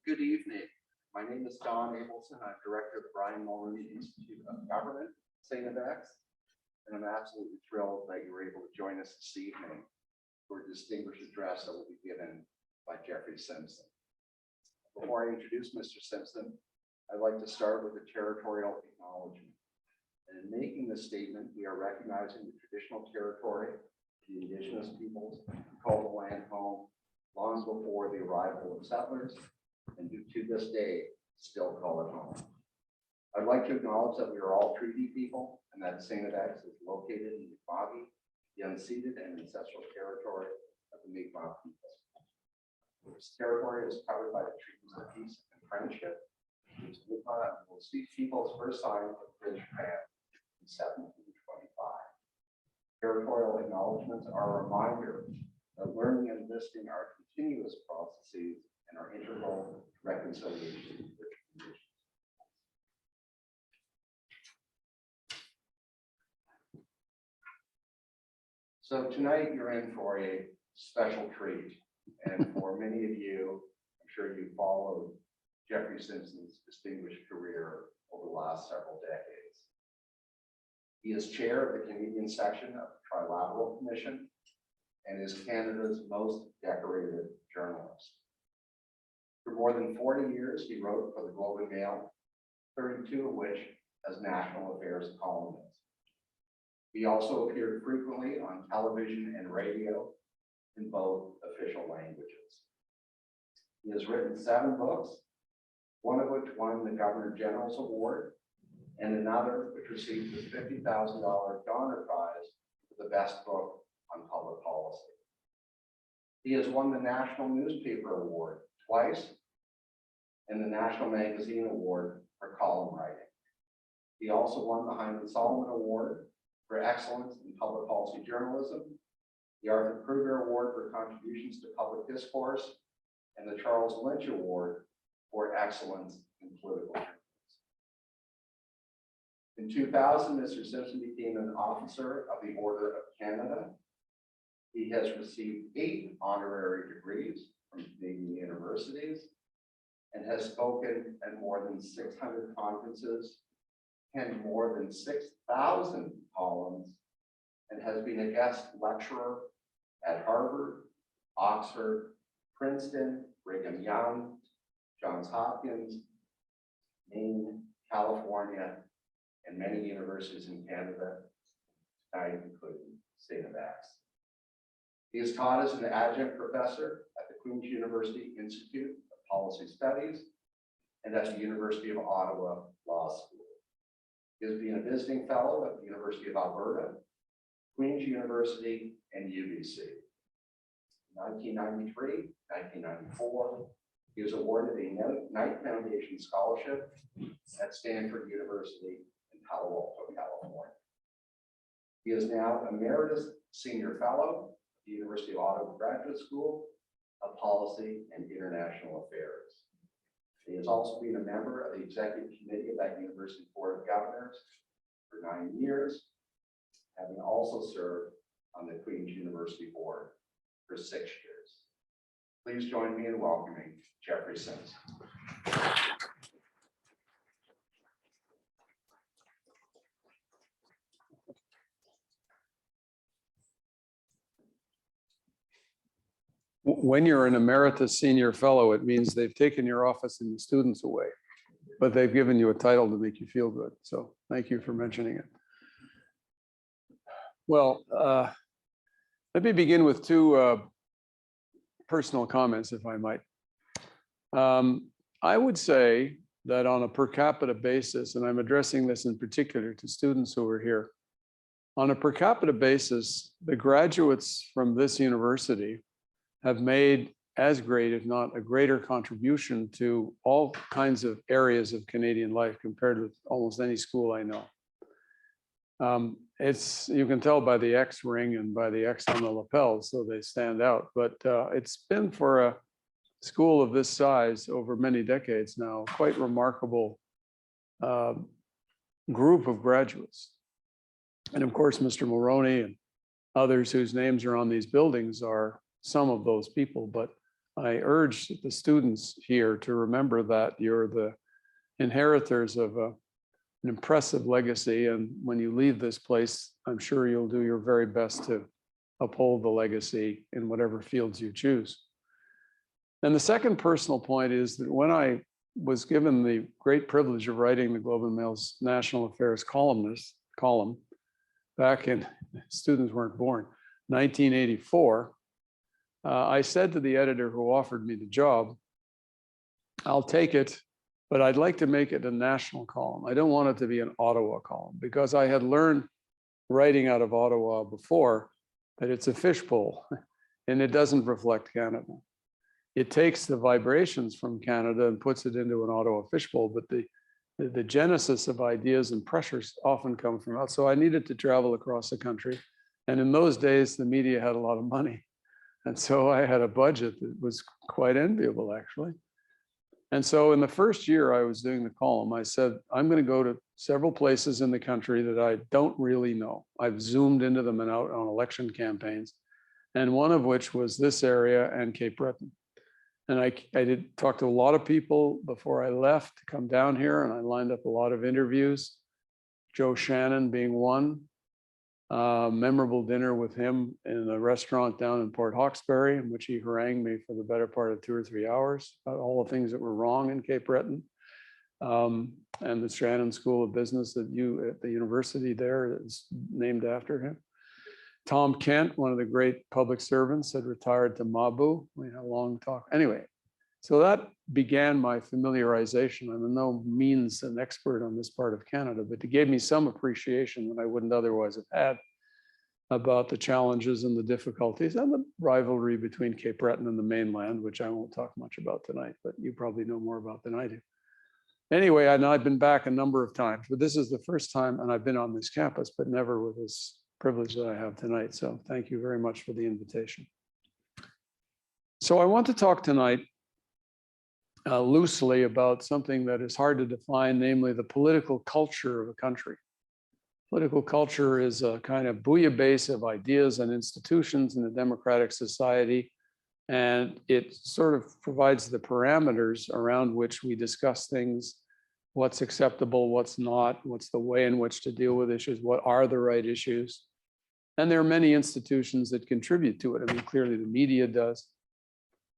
Good evening. My name is Don Abelson. I'm director of the Mulroney Institute of Government, St. X, and I'm absolutely thrilled that you were able to join us this evening for a distinguished address that will be given by Jeffrey Simpson. Before I introduce Mr. Simpson, I'd like to start with a territorial acknowledgement. And in making this statement, we are recognizing the traditional territory, the indigenous peoples who call the land home long before the arrival of settlers, and who to this day still call it home. I'd like to acknowledge that we are all treaty people and that St. X is located in Mi'kmaq, the unceded and ancestral territory of the Mi'kmaq people. This territory is covered by the treaties of peace and friendship, which Mi'kmaq will see people's first sign of British Japan in 1725. Territorial acknowledgements are a reminder that learning and listening are continuous processes and are integral to reconciliation with conditions. So tonight you're in for a special treat. And for many of you, I'm sure you followed Jeffrey Simpson's distinguished career over the last several decades. He is chair of the Canadian section of the Trilateral Commission and is Canada's most decorated journalist. For more than 40 years, he wrote for the Globe and Mail, 32 of which as national affairs columnist. He also appeared frequently on television and radio in both official languages. He has written 7 books, one of which won the Governor General's Award, and another which received the $50,000 Donner Prize for the best book on public policy. He has won the National Newspaper Award twice and the National Magazine Award for column writing. He also won the Hyman Solomon Award for excellence in public policy journalism, the Arthur Kruger Award for contributions to public discourse, and the Charles Lynch Award for excellence in political journalism. In 2000, Mr. Simpson became an officer of the Order of Canada. He has received 8 honorary degrees from Canadian universities and has spoken at more than 600 conferences, penned more than 6,000 columns, and has been a guest lecturer at Harvard, Oxford, Princeton, Brigham Young, Johns Hopkins, Maine, California, and many universities in Canada, including St. X. He is taught as an adjunct professor at the Queen's University Institute of Policy Studies and at the University of Ottawa Law School. He has been a visiting fellow at the University of Alberta, Queen's University, and UBC. In 1993, 1994, he was awarded a Knight Foundation Scholarship at Stanford University in Palo Alto, California. He is now Emeritus Senior Fellow at the University of Ottawa Graduate School of Policy and International Affairs. He has also been a member of the Executive Committee of that University Board of Governors for 9 years, having also served on the Queen's University Board for 6 years. Please join me in welcoming Jeffrey Simpson. When you're an emeritus senior fellow, it means they've taken your office and the students away, but they've given you a title to make you feel good. So thank you for mentioning it. Well, let me begin with 2 personal comments, if I might. I would say that on a per capita basis, and I'm addressing this in particular to students who are here, on a per capita basis, the graduates from this university have made as great, if not a greater contribution to all kinds of areas of Canadian life compared with almost any school I know. You can tell by the X ring and by the X on the lapel, so they stand out. But it's been for a school of this size over many decades now, quite remarkable group of graduates. And of course, Mr. Mulroney and others whose names are on these buildings are some of those people, but I urge the students here to remember that you're the inheritors of an impressive legacy. And when you leave this place, I'm sure you'll do your very best to uphold the legacy in whatever fields you choose. And the second personal point is that when I was given the great privilege of writing the Globe and Mail's National Affairs column back in, students weren't born, 1984, I said to the editor who offered me the job, I'll take it, but I'd like to make it a national column. I don't want it to be an Ottawa column, because I had learned writing out of Ottawa before that it's a fishbowl and it doesn't reflect Canada. It takes the vibrations from Canada and puts it into an Ottawa fishbowl, but the genesis of ideas and pressures often come from out. So I needed to travel across the country. And in those days, the media had a lot of money. And so I had a budget that was quite enviable, actually. And so in the first year I was doing the column, I said, I'm going to go to several places in the country that I don't really know. I've zoomed into them and out on election campaigns, and one of which was this area and Cape Breton. And I did talk to a lot of people before I left to come down here, and I lined up a lot of interviews, Joe Shannon being one. Memorable dinner with him in a restaurant down in Port Hawkesbury, in which he harangued me for the better part of 2 or 3 hours about all the things that were wrong in Cape Breton. And the Shannon School of Business at the university there is named after him. Tom Kent, one of the great public servants, had retired to Mabu. We had a long talk. Anyway, so that began my familiarization. I'm in no means an expert on this part of Canada, but it gave me some appreciation that I wouldn't otherwise have had about the challenges and the difficulties and the rivalry between Cape Breton and the mainland, which I won't talk much about tonight, but you probably know more about than I do. Anyway, I've been back a number of times, but this is the first time, and I've been on this campus, but never with this privilege that I have tonight. So thank you very much for the invitation. So I want to talk tonight loosely about something that is hard to define, namely the political culture of a country. Political culture is a kind of bouillabaisse of ideas and institutions in a democratic society, and it sort of provides the parameters around which we discuss things, what's acceptable, what's not, what's the way in which to deal with issues, what are the right issues. And there are many institutions that contribute to it. I mean, clearly the media does,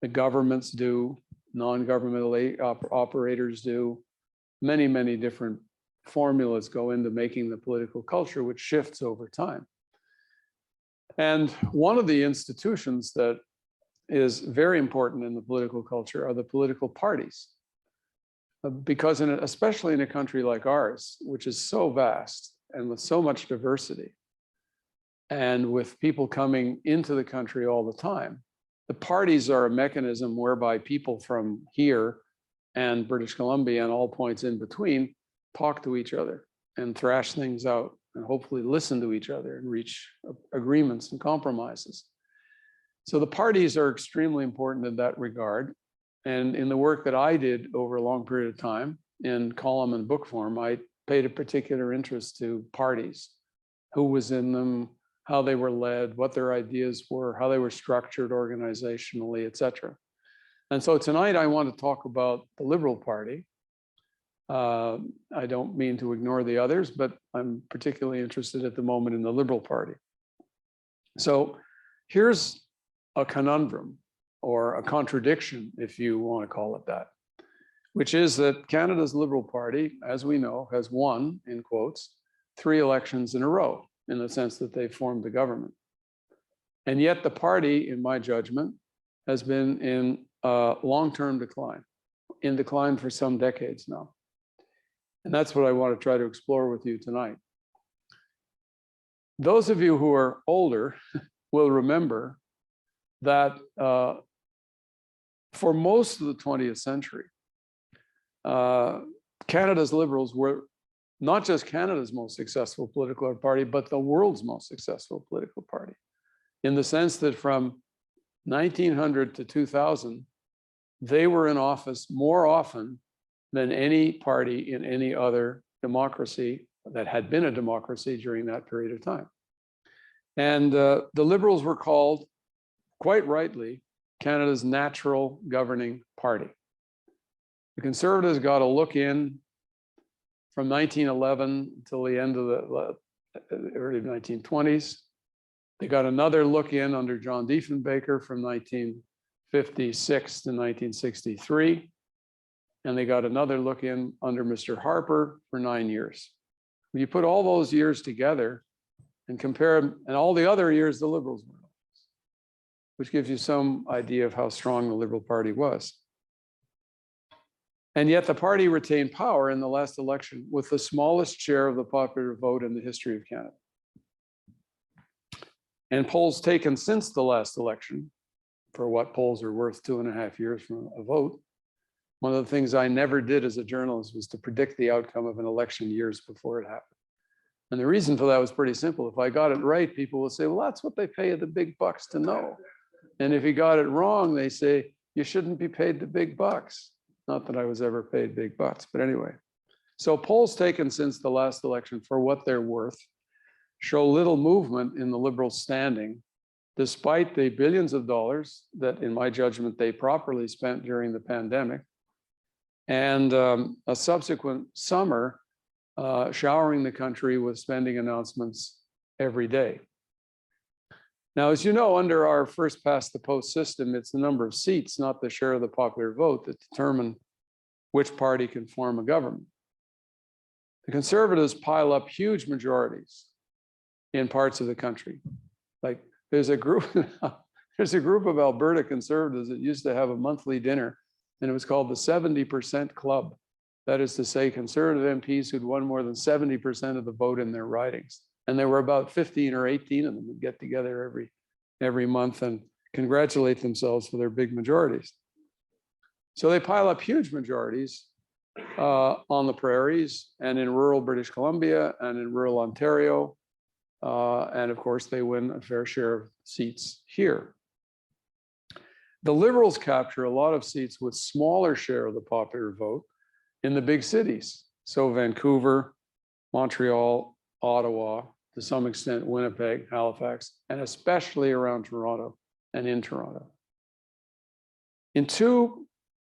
the governments do, non-governmental operators do. Many, many different formulas go into making the political culture, which shifts over time. And one of the institutions that is very important in the political culture are the political parties. Because especially in a country like ours, which is so vast and with so much diversity, and with people coming into the country all the time, the parties are a mechanism whereby people from here and British Columbia and all points in between talk to each other and thrash things out and hopefully listen to each other and reach agreements and compromises. So the parties are extremely important in that regard. And in the work that I did over a long period of time in column and book form, I paid a particular interest to parties, who was in them, how they were led, what their ideas were, how they were structured organizationally, et cetera. And so tonight I want to talk about the Liberal Party. I don't mean to ignore the others, but I'm particularly interested at the moment in the Liberal Party. So here's a conundrum, or a contradiction, if you want to call it that, which is that Canada's Liberal Party, as we know, has won, in quotes, 3 elections in a row, in the sense that they formed the government. And yet the party, in my judgment, has been in long-term decline, in decline for some decades now. And that's what I want to try to explore with you tonight. Those of you who are older will remember that for most of the 20th century, Canada's Liberals were not just Canada's most successful political party, but the world's most successful political party, in the sense that from 1900 to 2000, they were in office more often than any party in any other democracy that had been a democracy during that period of time. And the Liberals were called, quite rightly, Canada's natural governing party. The Conservatives got a look in from 1911 until the end of the early 1920s. They got another look in under John Diefenbaker from 1956 to 1963. And they got another look in under Mr. Harper for 9 years. When you put all those years together and compare them, and all the other years, the Liberals were, which gives you some idea of how strong the Liberal Party was. And yet the party retained power in the last election with the smallest share of the popular vote in the history of Canada. And polls taken since the last election, for what polls are worth 2.5 years from a vote, one of the things I never did as a journalist was to predict the outcome of an election years before it happened. And the reason for that was pretty simple. If I got it right, people would say, well, that's what they pay the big bucks to know. And if you got it wrong, they say, you shouldn't be paid the big bucks. Not that I was ever paid big bucks, but anyway. So polls taken since the last election, for what they're worth, show little movement in the Liberals' standing, despite the billions of dollars that, in my judgment, they properly spent during the pandemic, and a subsequent summer showering the country with spending announcements every day. Now, as you know, under our first past the post system, it's the number of seats, not the share of the popular vote, that determine which party can form a government. The Conservatives pile up huge majorities in parts of the country. Like there's a group of Alberta Conservatives that used to have a monthly dinner, and it was called the 70% Club. That is to say, Conservative MPs who'd won more than 70% of the vote in their ridings. And there were about 15 or 18 of them who get together every month and congratulate themselves for their big majorities. So they pile up huge majorities on the prairies and in rural British Columbia and in rural Ontario. And of course, they win a fair share of seats here. The Liberals capture a lot of seats with smaller share of the popular vote in the big cities. So Vancouver, Montreal, Ottawa, to some extent, Winnipeg, Halifax, and especially around Toronto and in Toronto. In 2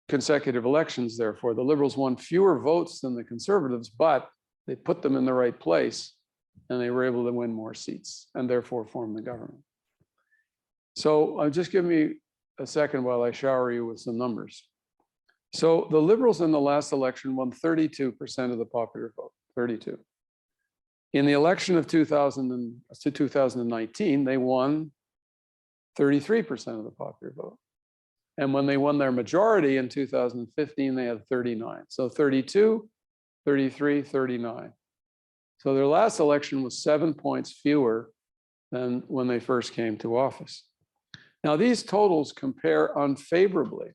consecutive elections, therefore, the Liberals won fewer votes than the Conservatives, but they put them in the right place and they were able to win more seats and therefore form the government. So just give me a second while I shower you with some numbers. So the Liberals in the last election won 32% of the popular vote, 32. In the election of 2019, they won 33% of the popular vote. And when they won their majority in 2015, they had 39. So 32, 33, 39. So their last election was 7 points fewer than when they first came to office. Now, these totals compare unfavorably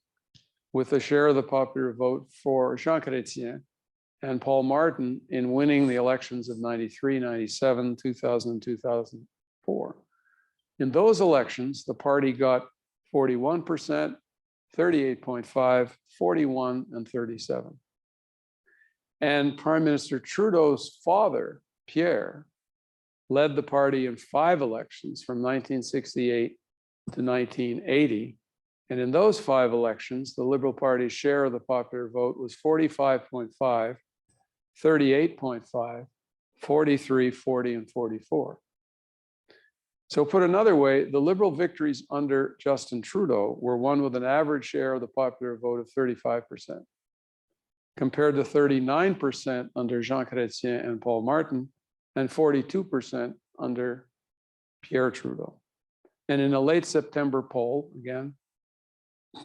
with the share of the popular vote for Jean Chrétien and Paul Martin in winning the elections of 93, 97, 2000, and 2004. In those elections, the party got 41%, 38.5, 41, and 37. And Prime Minister Trudeau's father, Pierre, led the party in 5 elections from 1968 to 1980. And in those 5 elections, the Liberal Party's share of the popular vote was 45.5, 38.5, 43, 40, and 44. So put another way, the Liberal victories under Justin Trudeau were won with an average share of the popular vote of 35%, compared to 39% under Jean Chrétien and Paul Martin, and 42% under Pierre Trudeau. And in a late September poll, again,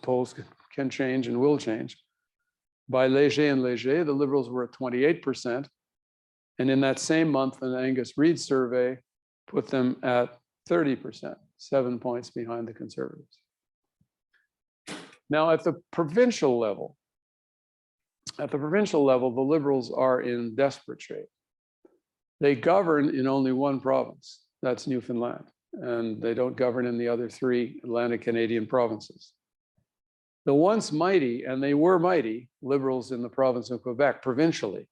polls can change and will change, by Léger and Léger, the Liberals were at 28%. And in that same month, an Angus Reid survey put them at 30%, 7 points behind the Conservatives. Now, at the provincial level, the Liberals are in desperate shape. They govern in only 1 province, that's Newfoundland, and they don't govern in the other 3 Atlantic Canadian provinces. The once mighty, and they were mighty, Liberals in the province of Quebec, provincially,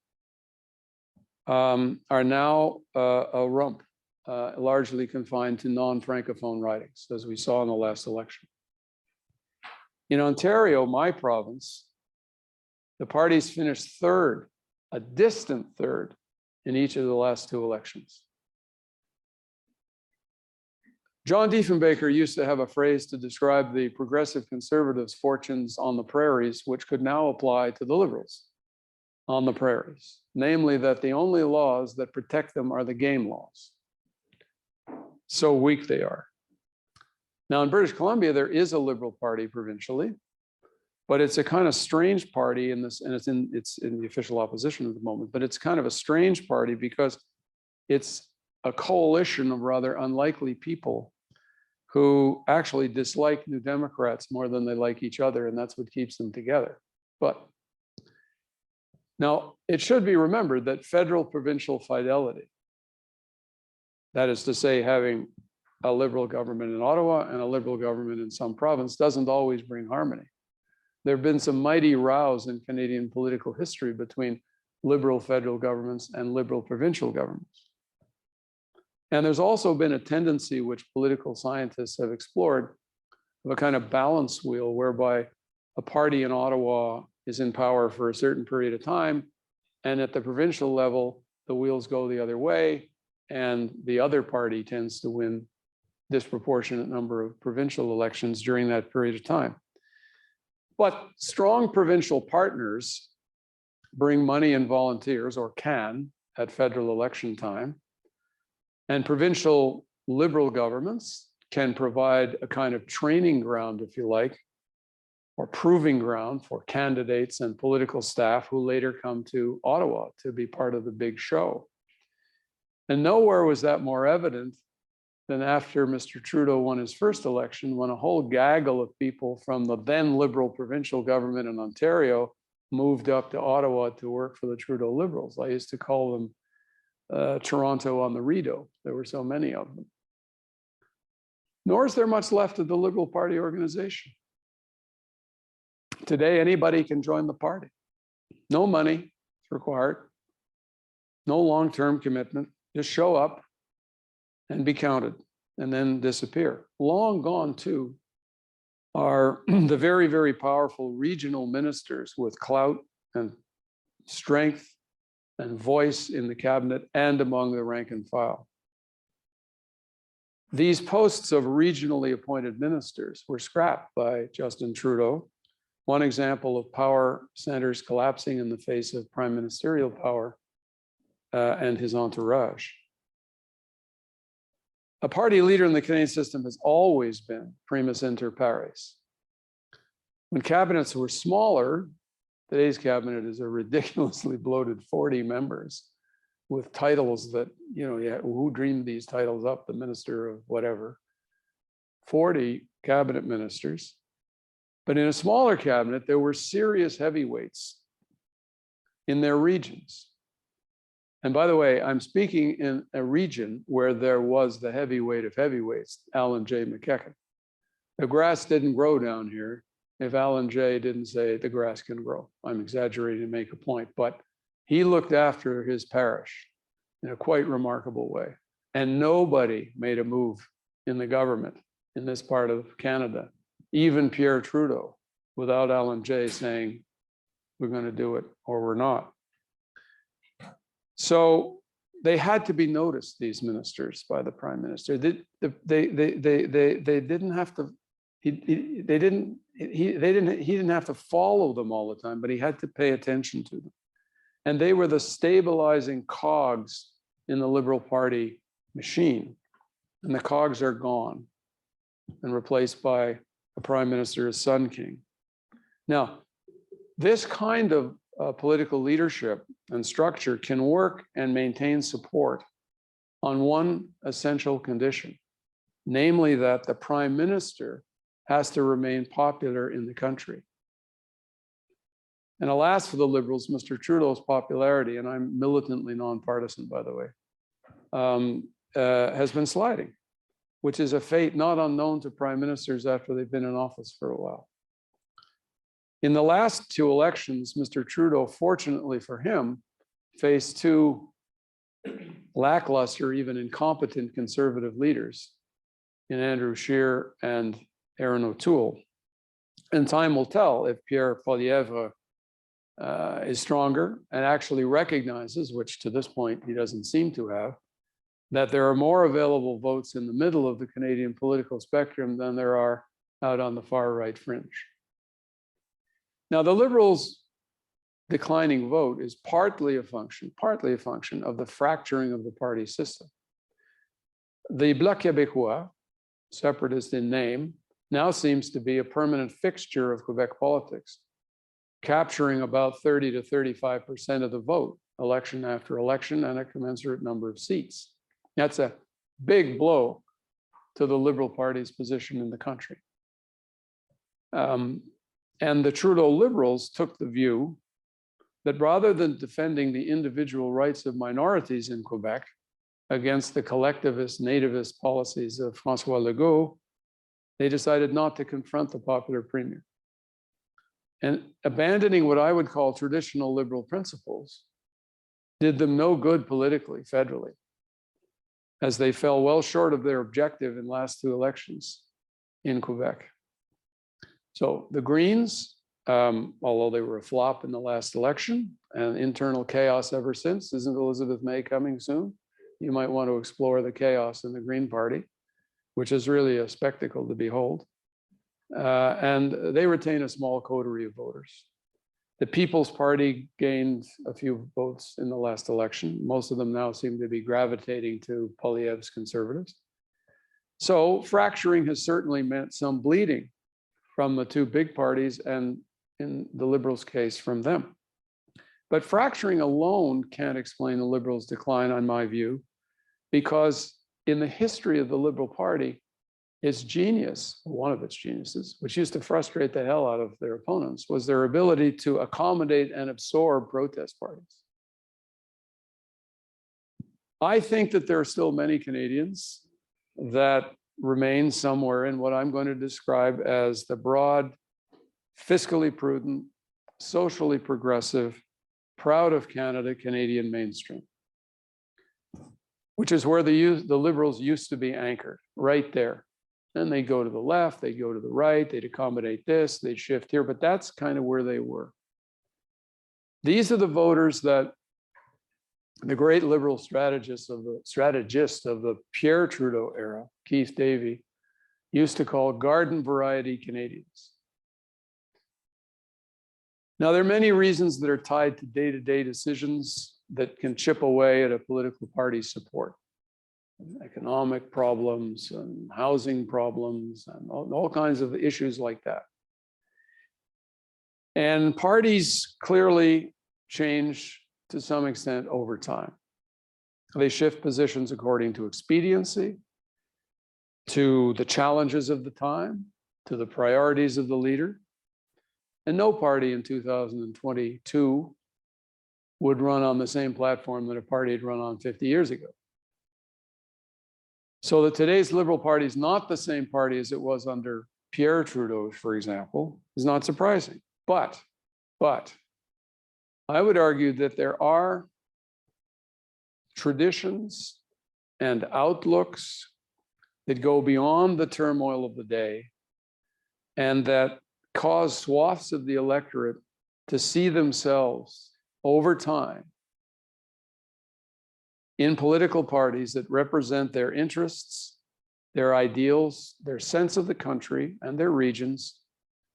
are now a rump, largely confined to non-Francophone ridings, as we saw in the last election. In Ontario, my province, the parties finished third, a distant third, in each of the last two elections. John Diefenbaker used to have a phrase to describe the progressive conservatives' fortunes on the prairies, which could now apply to the liberals on the prairies, namely that the only laws that protect them are the game laws. So weak they are. Now in British Columbia, there is a Liberal Party provincially, but it's a kind of strange party in this, and it's in the official opposition at the moment, but it's kind of a strange party because it's a coalition of rather unlikely people who actually dislike New Democrats more than they like each other, and that's what keeps them together. But now it should be remembered that federal provincial fidelity, that is to say, having a Liberal government in Ottawa and a Liberal government in some province, doesn't always bring harmony. There have been some mighty rows in Canadian political history between Liberal federal governments and Liberal provincial governments. And there's also been a tendency, which political scientists have explored, of a kind of balance wheel whereby a party in Ottawa is in power for a certain period of time, and at the provincial level, the wheels go the other way, and the other party tends to win disproportionate number of provincial elections during that period of time. But strong provincial partners bring money and volunteers, or can, at federal election time. And provincial Liberal governments can provide a kind of training ground, if you like, or proving ground for candidates and political staff who later come to Ottawa to be part of the big show. And nowhere was that more evident than after Mr. Trudeau won his first election, when a whole gaggle of people from the then Liberal provincial government in Ontario moved up to Ottawa to work for the Trudeau Liberals. I used to call them Toronto on the Rideau. There were so many of them. Nor is there much left of the Liberal Party organization. Today, anybody can join the party. No money is required, no long-term commitment. Just show up and be counted and then disappear. Long gone too are the very, very powerful regional ministers with clout and strength and voice in the cabinet and among the rank and file. These posts of regionally appointed ministers were scrapped by Justin Trudeau. One example of power centers collapsing in the face of prime ministerial power and his entourage. A party leader in the Canadian system has always been primus inter pares. When cabinets were smaller, today's cabinet is a ridiculously bloated 40 members with titles that, you know, yeah, who dreamed these titles up? The minister of whatever. 40 cabinet ministers. But in a smaller cabinet, there were serious heavyweights in their regions. And by the way, I'm speaking in a region where there was the heavyweight of heavyweights, Alan J. McEachern. The grass didn't grow down here if Alan J. didn't say the grass can grow. I'm exaggerating to make a point, but he looked after his parish in a quite remarkable way. And nobody made a move in the government in this part of Canada, even Pierre Trudeau, without Alan J. saying, we're going to do it or we're not. So they had to be noticed, these ministers, by the prime minister. They didn't have to. He didn't have to follow them all the time, but he had to pay attention to them. And they were the stabilizing cogs in the Liberal Party machine. And the cogs are gone and replaced by a prime minister as Sun King. Now, this kind of political leadership and structure can work and maintain support on one essential condition, namely that the prime minister has to remain popular in the country. And alas for the Liberals, Mr. Trudeau's popularity, and I'm militantly nonpartisan, by the way, has been sliding, which is a fate not unknown to prime ministers after they've been in office for a while. In the last two elections, Mr. Trudeau, fortunately for him, faced two lackluster, even incompetent conservative leaders in Andrew Scheer and Erin O'Toole. And time will tell if Pierre Poilievre is stronger and actually recognizes, which to this point he doesn't seem to have, that there are more available votes in the middle of the Canadian political spectrum than there are out on the far right fringe. Now, the Liberals' declining vote is partly a function of the fracturing of the party system. The Bloc Québécois, separatist in name, now seems to be a permanent fixture of Quebec politics, capturing about 30 to 35% of the vote, election after election, and a commensurate number of seats. That's a big blow to the Liberal Party's position in the country. And the Trudeau Liberals took the view that rather than defending the individual rights of minorities in Quebec against the collectivist, nativist policies of François Legault, they decided not to confront the popular premier. And abandoning what I would call traditional liberal principles did them no good politically, federally, as they fell well short of their objective in last two elections in Quebec. So the Greens, although they were a flop in the last election and internal chaos ever since, isn't Elizabeth May coming soon? You might want to explore the chaos in the Green Party, which is really a spectacle to behold. And they retain a small coterie of voters. The People's Party gained a few votes in the last election. Most of them now seem to be gravitating to Poilievre's Conservatives. So fracturing has certainly meant some bleeding from the two big parties, and in the Liberals' case, from them. But fracturing alone can't explain the Liberals' decline, on my view, because in the history of the Liberal Party, its genius, one of its geniuses, which used to frustrate the hell out of their opponents, was their ability to accommodate and absorb protest parties. I think that there are still many Canadians that remain somewhere in what I'm going to describe as the broad, fiscally prudent, socially progressive, proud of Canada Canadian mainstream, which is where the Liberals used to be anchored, right there. Then they go to the left, they go to the right, they'd accommodate this, they'd shift here, but that's kind of where they were. These are the voters that the great Liberal strategist of the Pierre Trudeau era, Keith Davey, used to call garden variety Canadians. Now, there are many reasons that are tied to day-to-day decisions that can chip away at a political party's support. Economic problems and housing problems and all kinds of issues like that. And parties clearly change to some extent over time. They shift positions according to expediency, to the challenges of the time, to the priorities of the leader. And no party in 2022 would run on the same platform that a party had run on 50 years ago. So that today's Liberal Party is not the same party as it was under Pierre Trudeau, for example, is not surprising. But I would argue that there are traditions and outlooks that go beyond the turmoil of the day and that cause swaths of the electorate to see themselves over time in political parties that represent their interests, their ideals, their sense of the country and their regions,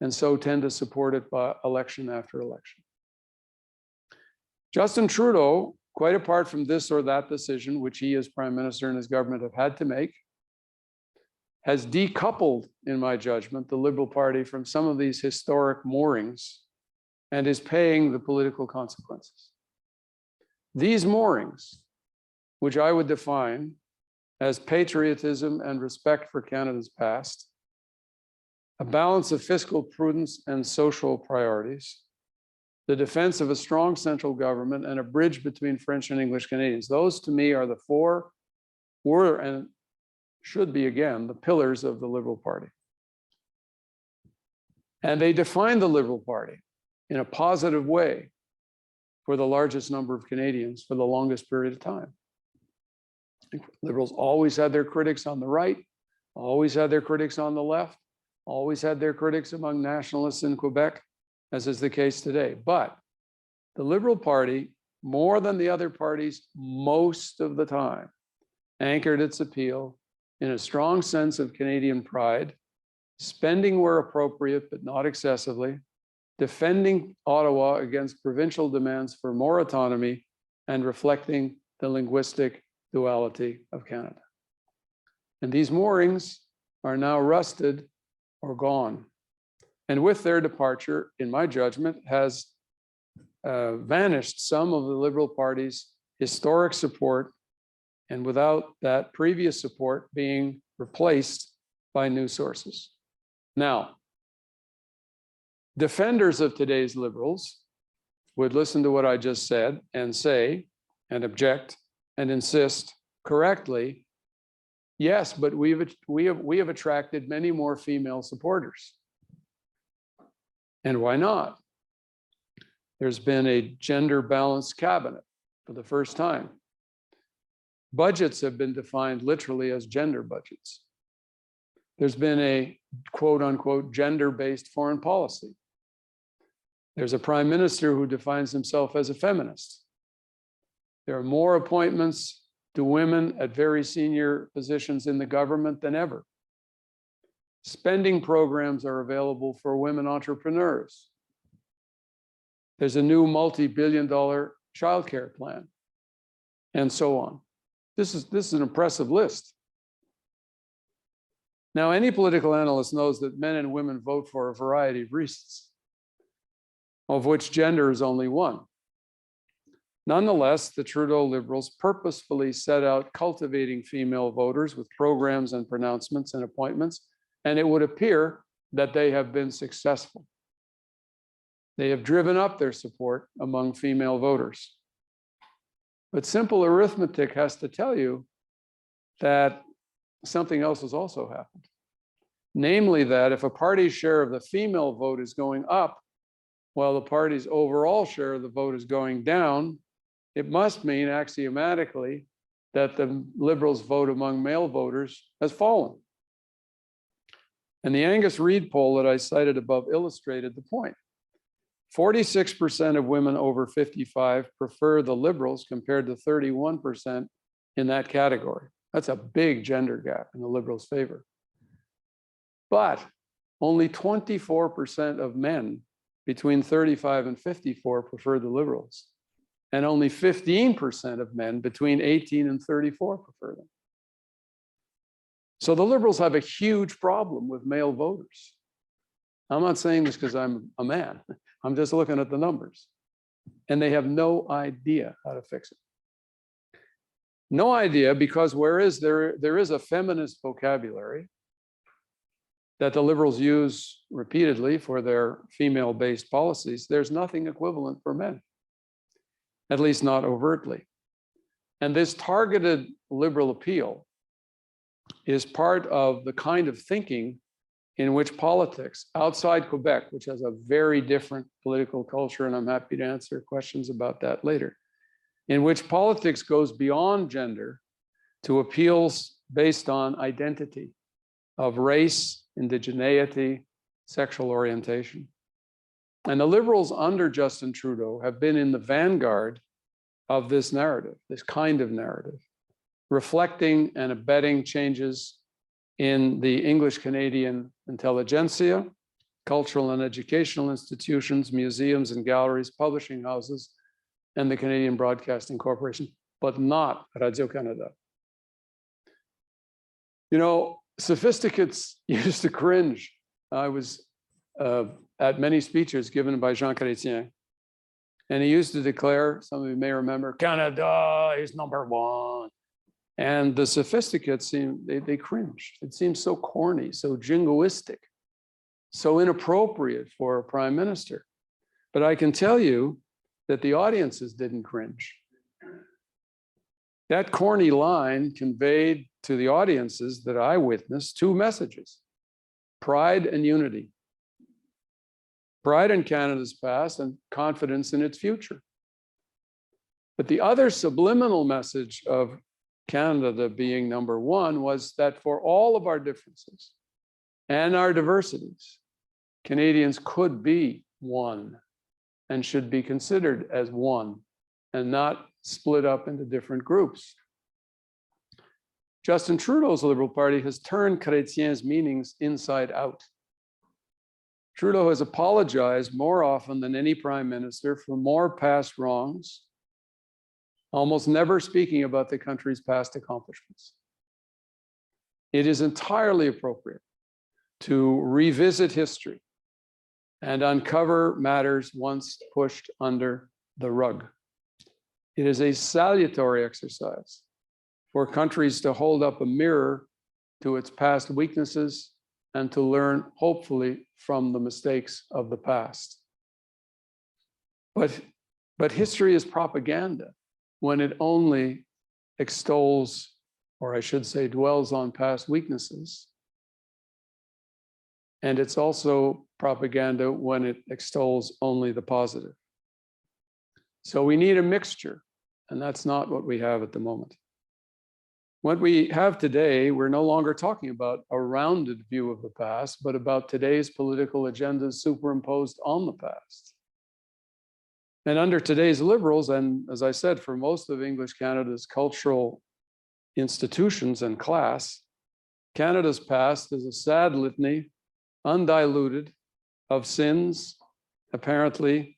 and so tend to support it by election after election. Justin Trudeau, quite apart from this or that decision, which he as Prime Minister and his government have had to make, has decoupled, in my judgment, the Liberal Party from some of these historic moorings and is paying the political consequences. These moorings, which I would define as patriotism and respect for Canada's past, a balance of fiscal prudence and social priorities, the defense of a strong central government, and a bridge between French and English Canadians. Those, to me, are the four, were and should be, again, the pillars of the Liberal Party. And they define the Liberal Party in a positive way for the largest number of Canadians for the longest period of time. Liberals always had their critics on the right, always had their critics on the left, always had their critics among nationalists in Quebec, as is the case today. But the Liberal Party, more than the other parties, most of the time, anchored its appeal in a strong sense of Canadian pride, spending where appropriate, but not excessively, defending Ottawa against provincial demands for more autonomy, and reflecting the linguistic duality of Canada. And these moorings are now rusted or gone. And with their departure, in my judgment, has vanished some of the Liberal Party's historic support, and without that previous support being replaced by new sources. Now, defenders of today's Liberals would listen to what I just said and say and object and insist correctly, yes, but we have attracted many more female supporters. And why not? There's been a gender balanced cabinet for the first time. Budgets have been defined literally as gender budgets. There's been a quote unquote gender-based foreign policy. There's a prime minister who defines himself as a feminist. There are more appointments to women at very senior positions in the government than ever. Spending programs are available for women entrepreneurs. There's a new multi-billion-dollar childcare plan, and so on. This is an impressive list. Now, any political analyst knows that men and women vote for a variety of reasons, of which gender is only one. Nonetheless, the Trudeau Liberals purposefully set out cultivating female voters with programs and pronouncements and appointments, and it would appear that they have been successful. They have driven up their support among female voters. But simple arithmetic has to tell you that something else has also happened. Namely that if a party's share of the female vote is going up, while the party's overall share of the vote is going down, it must mean axiomatically that the Liberals' vote among male voters has fallen. And the Angus Reid poll that I cited above illustrated the point. 46% of women over 55 prefer the Liberals compared to 31% in that category. That's a big gender gap in the Liberals' favor. But only 24% of men between 35 and 54 prefer the Liberals. And only 15% of men between 18 and 34 prefer them. So the Liberals have a huge problem with male voters. I'm not saying this because I'm a man. I'm just looking at the numbers. And they have no idea how to fix it. No idea, because whereas there is a feminist vocabulary that the Liberals use repeatedly for their female-based policies, there's nothing equivalent for men, at least not overtly. And this targeted Liberal appeal is part of the kind of thinking in which politics outside Quebec, which has a very different political culture, and I'm happy to answer questions about that later, in which politics goes beyond gender to appeals based on identity of race, indigeneity, sexual orientation. And the Liberals under Justin Trudeau have been in the vanguard of this narrative, this kind of narrative, reflecting and abetting changes in the English Canadian intelligentsia, cultural and educational institutions, museums and galleries, publishing houses, and the Canadian Broadcasting Corporation, but not Radio-Canada. You know, sophisticates used to cringe. I was at many speeches given by Jean Chrétien, and he used to declare, some of you may remember, Canada is #1. And the sophisticates they cringed. It seemed so corny, so jingoistic, so inappropriate for a prime minister. But I can tell you that the audiences didn't cringe. That corny line conveyed to the audiences that I witnessed two messages: pride and unity. Pride in Canada's past and confidence in its future. But the other subliminal message of Canada being #1 was that for all of our differences, and our diversities, Canadians could be one and should be considered as one and not split up into different groups. Justin Trudeau's Liberal Party has turned chrétien's meanings inside out. Trudeau has apologized more often than any prime minister for more past wrongs, almost never speaking about the country's past accomplishments. It is entirely appropriate to revisit history and uncover matters once pushed under the rug. It is a salutary exercise for countries to hold up a mirror to its past weaknesses and to learn, hopefully, from the mistakes of the past. But history is propaganda when it only extols, or I should say, dwells on past weaknesses. And it's also propaganda when it extols only the positive. So we need a mixture, and that's not what we have at the moment. What we have today, we're no longer talking about a rounded view of the past, but about today's political agendas superimposed on the past. And under today's Liberals, and as I said, for most of English Canada's cultural institutions and class, Canada's past is a sad litany, undiluted, of sins, apparently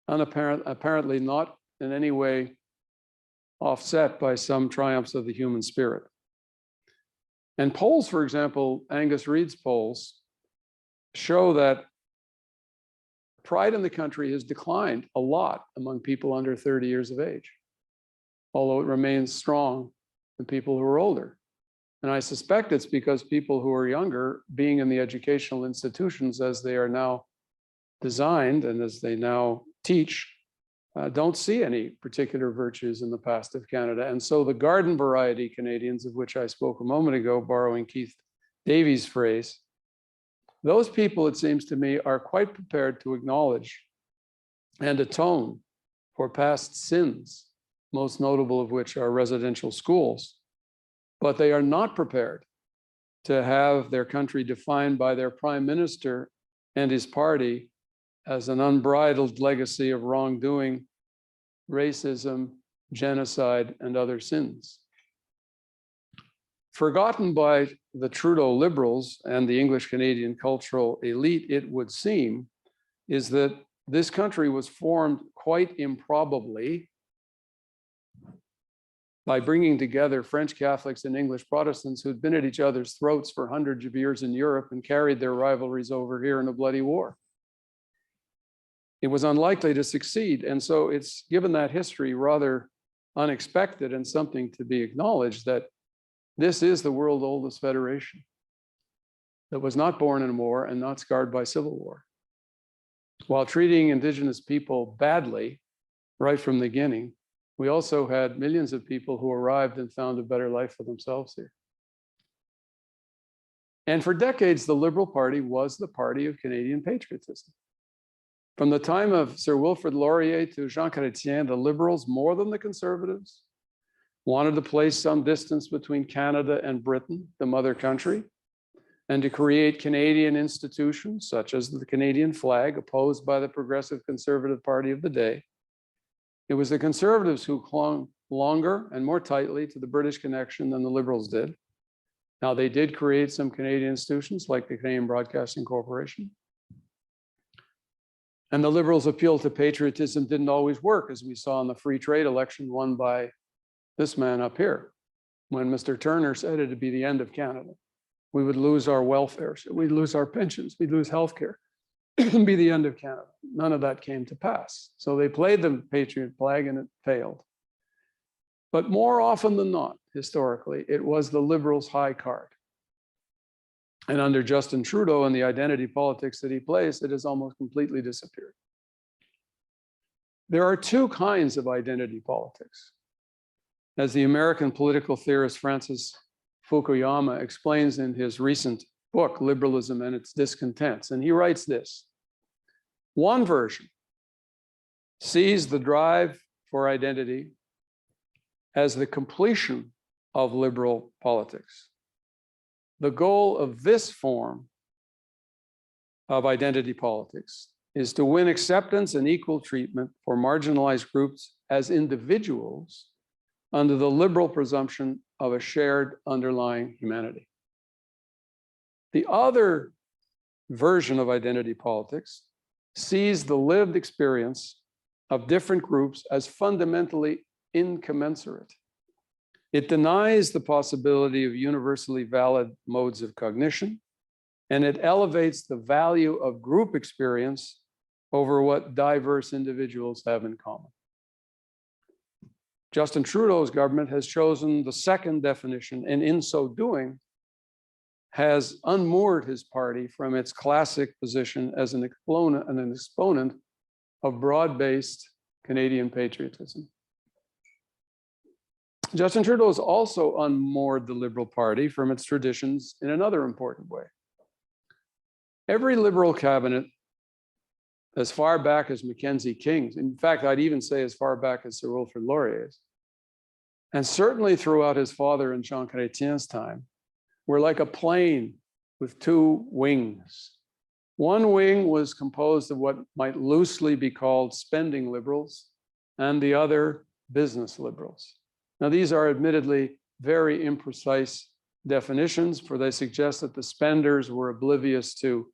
not in any way offset by some triumphs of the human spirit. And polls, for example, Angus Reid's polls, show that pride in the country has declined a lot among people under 30 years of age, although it remains strong in people who are older. And I suspect it's because people who are younger, being in the educational institutions as they are now designed and as they now teach, don't see any particular virtues in the past of Canada. And so the garden variety Canadians, of which I spoke a moment ago, borrowing Keith Davies' phrase, those people, it seems to me, are quite prepared to acknowledge and atone for past sins, most notable of which are residential schools. But they are not prepared to have their country defined by their prime minister and his party as an unbridled legacy of wrongdoing, racism, genocide, and other sins. Forgotten by the Trudeau Liberals and the English Canadian cultural elite, it would seem, is that this country was formed quite improbably by bringing together French Catholics and English Protestants who'd been at each other's throats for hundreds of years in Europe and carried their rivalries over here in a bloody war. It was unlikely to succeed. And so it's, given that history, rather unexpected and something to be acknowledged that this is the world's oldest federation that was not born in a war and not scarred by civil war. While treating Indigenous people badly right from the beginning, we also had millions of people who arrived and found a better life for themselves here. And for decades, the Liberal Party was the party of Canadian patriotism. From the time of Sir Wilfrid Laurier to Jean Chrétien, the Liberals, more than the Conservatives, wanted to place some distance between Canada and Britain, the mother country, and to create Canadian institutions, such as the Canadian flag, opposed by the Progressive Conservative Party of the day. It was the Conservatives who clung longer and more tightly to the British connection than the Liberals did. Now, they did create some Canadian institutions like the Canadian Broadcasting Corporation. And the Liberals' appeal to patriotism didn't always work, as we saw in the free trade election won by this man up here, when Mr. Turner said it'd be the end of Canada. We would lose our welfare, we'd lose our pensions, we'd lose healthcare. It would be the end of Canada. None of that came to pass. So they played the patriot flag and it failed. But more often than not, historically, it was the Liberals' high card. And under Justin Trudeau and the identity politics that he plays, it has almost completely disappeared. There are two kinds of identity politics. As the American political theorist Francis Fukuyama explains in his recent book, Liberalism and Its Discontents, and he writes this: one version sees the drive for identity as the completion of liberal politics. the goal of this form of identity politics is to win acceptance and equal treatment for marginalized groups as individuals under the liberal presumption of a shared underlying humanity. The other version of identity politics sees the lived experience of different groups as fundamentally incommensurate. It denies the possibility of universally valid modes of cognition, and it elevates the value of group experience over what diverse individuals have in common. Justin Trudeau's government has chosen the second definition, and in so doing, has unmoored his party from its classic position as an exponent of broad-based Canadian patriotism. Justin Trudeau has also unmoored the Liberal Party from its traditions in another important way. Every Liberal cabinet, as far back as Mackenzie King's, in fact, I'd even say as far back as Sir Wilfrid Laurier's, and certainly throughout his father and Jean Chrétien's time, were like a plane with two wings. One wing was composed of what might loosely be called spending liberals, and the other business liberals. Now, these are admittedly very imprecise definitions, for they suggest that the spenders were oblivious to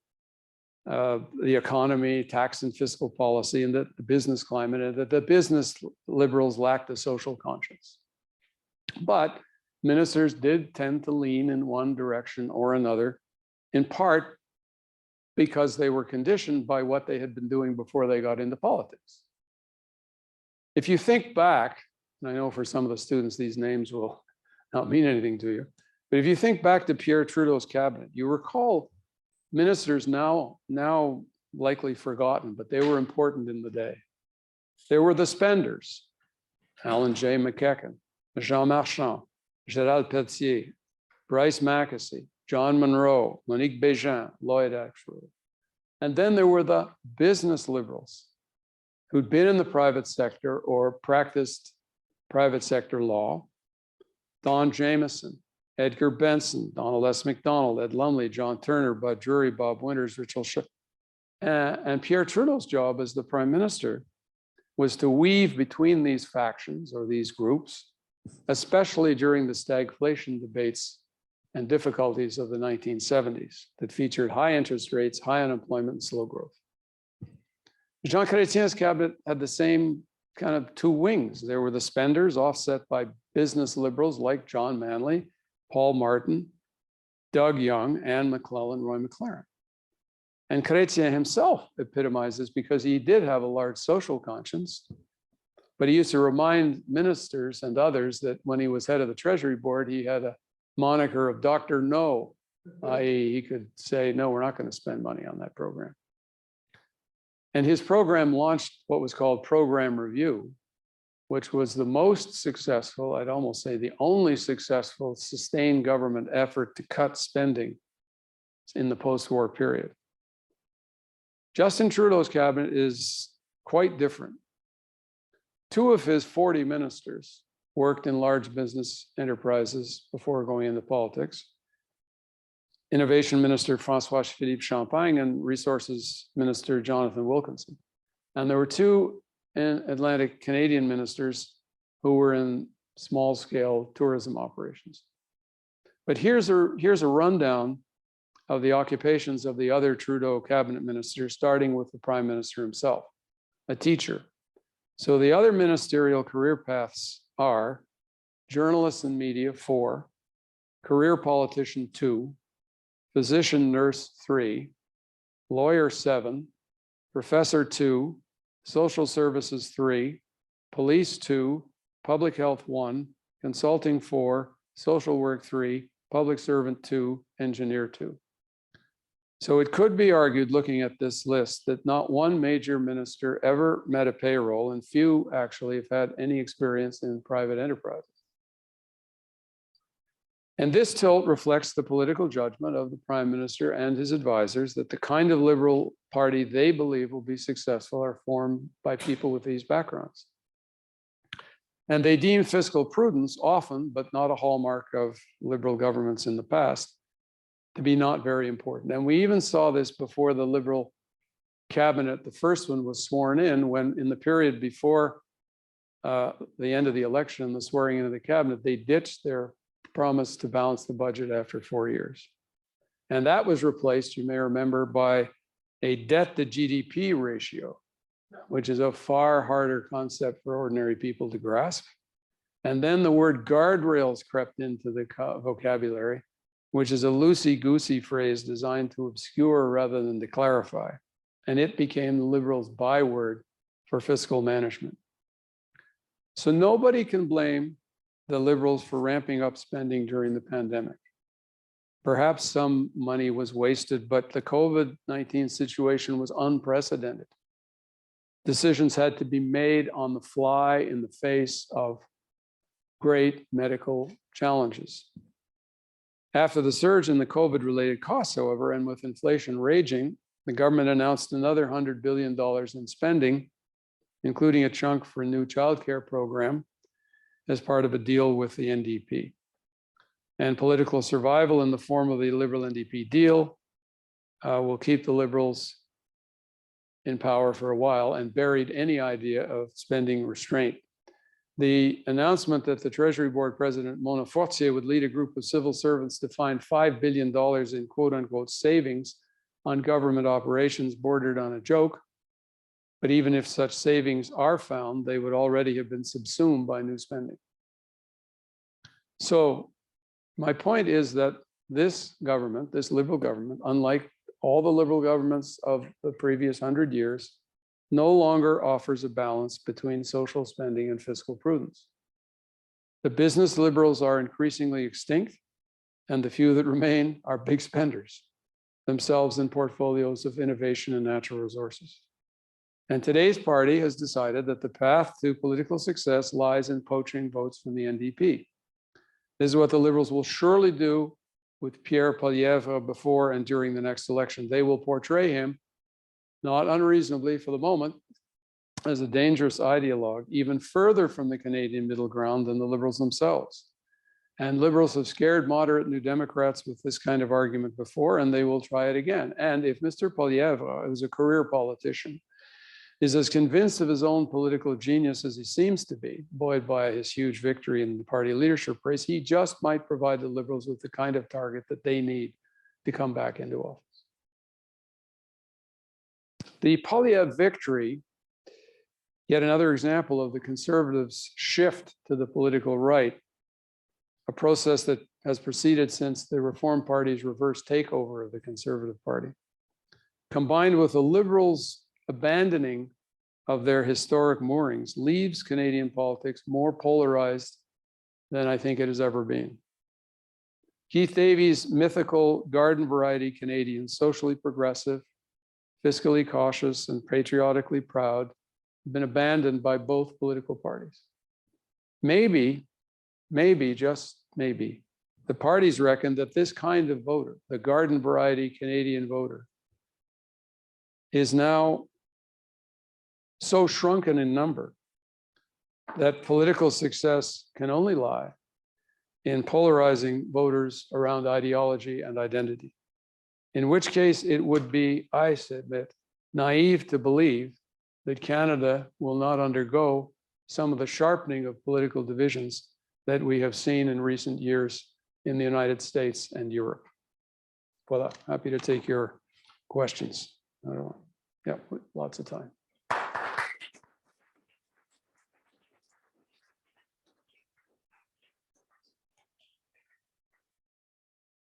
the economy, tax and fiscal policy, and that the business climate, and that the business liberals lacked a social conscience. But ministers did tend to lean in one direction or another, in part because they were conditioned by what they had been doing before they got into politics. If you think back, and I know for some of the students, these names will not mean anything to you, but if you think back to Pierre Trudeau's cabinet, you recall ministers now likely forgotten, but they were important in the day. There were the spenders, Alan J. McEachen, Jean Marchand, Gérald Pelletier, Bryce Mackesy, John Monroe, Monique Bégin, Lloyd Ashford. And then there were the business liberals who'd been in the private sector or practiced private sector law. Don Jameson, Edgar Benson, Donald S. MacDonald, Ed Lumley, John Turner, Bud Drury, Bob Winters, Richard Shaw. And Pierre Trudeau's job as the prime minister was to weave between these factions or these groups, especially during the stagflation debates and difficulties of the 1970s that featured high interest rates, high unemployment, and slow growth. Jean Chrétien's cabinet had the same kind of two wings. There were the spenders offset by business liberals like John Manley, Paul Martin, Doug Young, Anne McClellan, Roy McLaren. And Chrétien himself epitomized this because he did have a large social conscience, but he used to remind ministers and others that when he was head of the Treasury Board, he had a moniker of Dr. No, i.e. he could say, no, we're not going to spend money on that program. And his program launched what was called Program Review, which was the most successful, I'd almost say the only successful sustained government effort to cut spending in the post-war period. Justin Trudeau's cabinet is quite different. Two of his 40 ministers worked in large business enterprises before going into politics. Innovation Minister François-Philippe Champagne and Resources Minister Jonathan Wilkinson. And there were two Atlantic Canadian ministers who were in small-scale tourism operations. But here's a rundown of the occupations of the other Trudeau cabinet ministers, starting with the Prime Minister himself, a teacher. So the other ministerial career paths are journalist and media, 4, career politician, 2, physician nurse, 3, lawyer, 7, professor, 2, social services, 3, police, 2, public health, 1, consulting, 4, social work, 3, public servant, 2, engineer, 2. So it could be argued, looking at this list, that not one major minister ever met a payroll, and few actually have had any experience in private enterprises. And this tilt reflects the political judgment of the prime minister and his advisors that the kind of Liberal Party they believe will be successful are formed by people with these backgrounds. And they deem fiscal prudence often, but not a hallmark of Liberal governments in the past, to be not very important. And we even saw this before the Liberal cabinet, the first one, was sworn in, when in the period before the end of the election and the swearing in of the cabinet, they ditched their promise to balance the budget after 4 years. And that was replaced, you may remember, by a debt to GDP ratio, which is a far harder concept for ordinary people to grasp. And then the word guardrails crept into the vocabulary, which is a loosey-goosey phrase designed to obscure rather than to clarify. And it became the Liberals' byword for fiscal management. So nobody can blame the Liberals for ramping up spending during the pandemic. Perhaps some money was wasted, but the COVID-19 situation was unprecedented. Decisions had to be made on the fly in the face of great medical challenges. After the surge in the COVID-related costs, however, and with inflation raging, the government announced another $100 billion in spending, including a chunk for a new childcare program as part of a deal with the NDP. And political survival in the form of the Liberal NDP deal will keep the Liberals in power for a while and buried any idea of spending restraint. The announcement that the Treasury Board President Mona Fortier would lead a group of civil servants to find $5 billion in quote unquote savings on government operations bordered on a joke. But even if such savings are found, they would already have been subsumed by new spending. So my point is that this government, this Liberal government, unlike all the Liberal governments of the previous 100 years, no longer offers a balance between social spending and fiscal prudence. The business Liberals are increasingly extinct, and the few that remain are big spenders, themselves in portfolios of innovation and natural resources. And today's party has decided that the path to political success lies in poaching votes from the NDP. This is what the Liberals will surely do with Pierre Poilievre before and during the next election. They will portray him, not unreasonably for the moment, as a dangerous ideologue, even further from the Canadian middle ground than the Liberals themselves. And Liberals have scared moderate New Democrats with this kind of argument before, and they will try it again. And if Mr. Poilievre, who's a career politician, is as convinced of his own political genius as he seems to be, buoyed by his huge victory in the party leadership race, he just might provide the Liberals with the kind of target that they need to come back into office. The Poilievre victory, yet another example of the Conservatives' shift to the political right, a process that has proceeded since the Reform Party's reverse takeover of the Conservative Party, combined with the Liberals' abandoning of their historic moorings, leaves Canadian politics more polarized than I think it has ever been. Keith Davies' mythical garden variety Canadian, socially progressive, fiscally cautious, and patriotically proud, have been abandoned by both political parties. Maybe, just maybe, the parties reckon that this kind of voter, the garden variety Canadian voter, is now so shrunken in number that political success can only lie in polarizing voters around ideology and identity. In which case it would be, I submit, naive to believe that Canada will not undergo some of the sharpening of political divisions that we have seen in recent years in the United States and Europe. Well, happy to take your questions. Yeah, lots of time.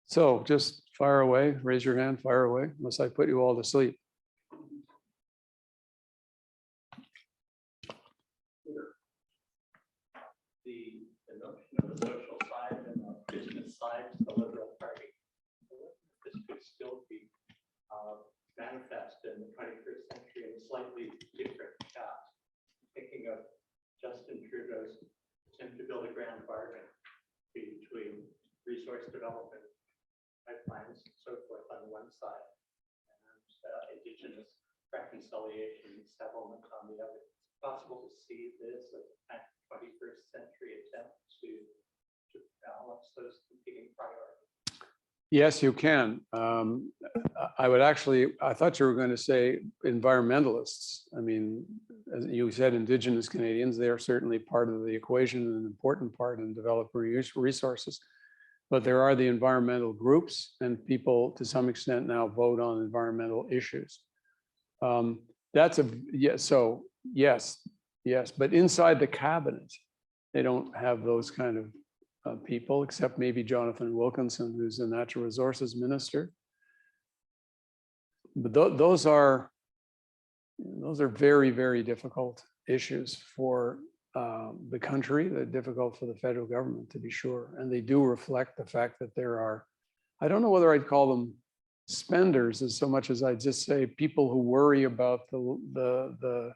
So just fire away, raise your hand, fire away, unless I put you all to sleep. The notion of the social side and the business side of the Liberal Party, this could still be manifest in the 21st century in a slightly different cast. Thinking of Justin Trudeau's attempt to build a grand bargain between resource development, pipelines, and so forth on one side, and Indigenous reconciliation and settlement on the other. It's possible to see this as a 21st century attempt to balance those competing priorities. Yes, you can. I would actually, I thought you were going to say environmentalists. I mean, as you said, Indigenous Canadians, they are certainly part of the equation and an important part in developing resources. But there are the environmental groups, and people to some extent now vote on environmental issues. That's a, yes, so yes, but inside the cabinet, they don't have those kind of people, except maybe Jonathan Wilkinson, who's the natural resources minister. But those are very, very difficult issues for the country. They're difficult for the federal government, to be sure. And they do reflect the fact that there are, I don't know whether I'd call them spenders as so much as I'd just say people who worry about the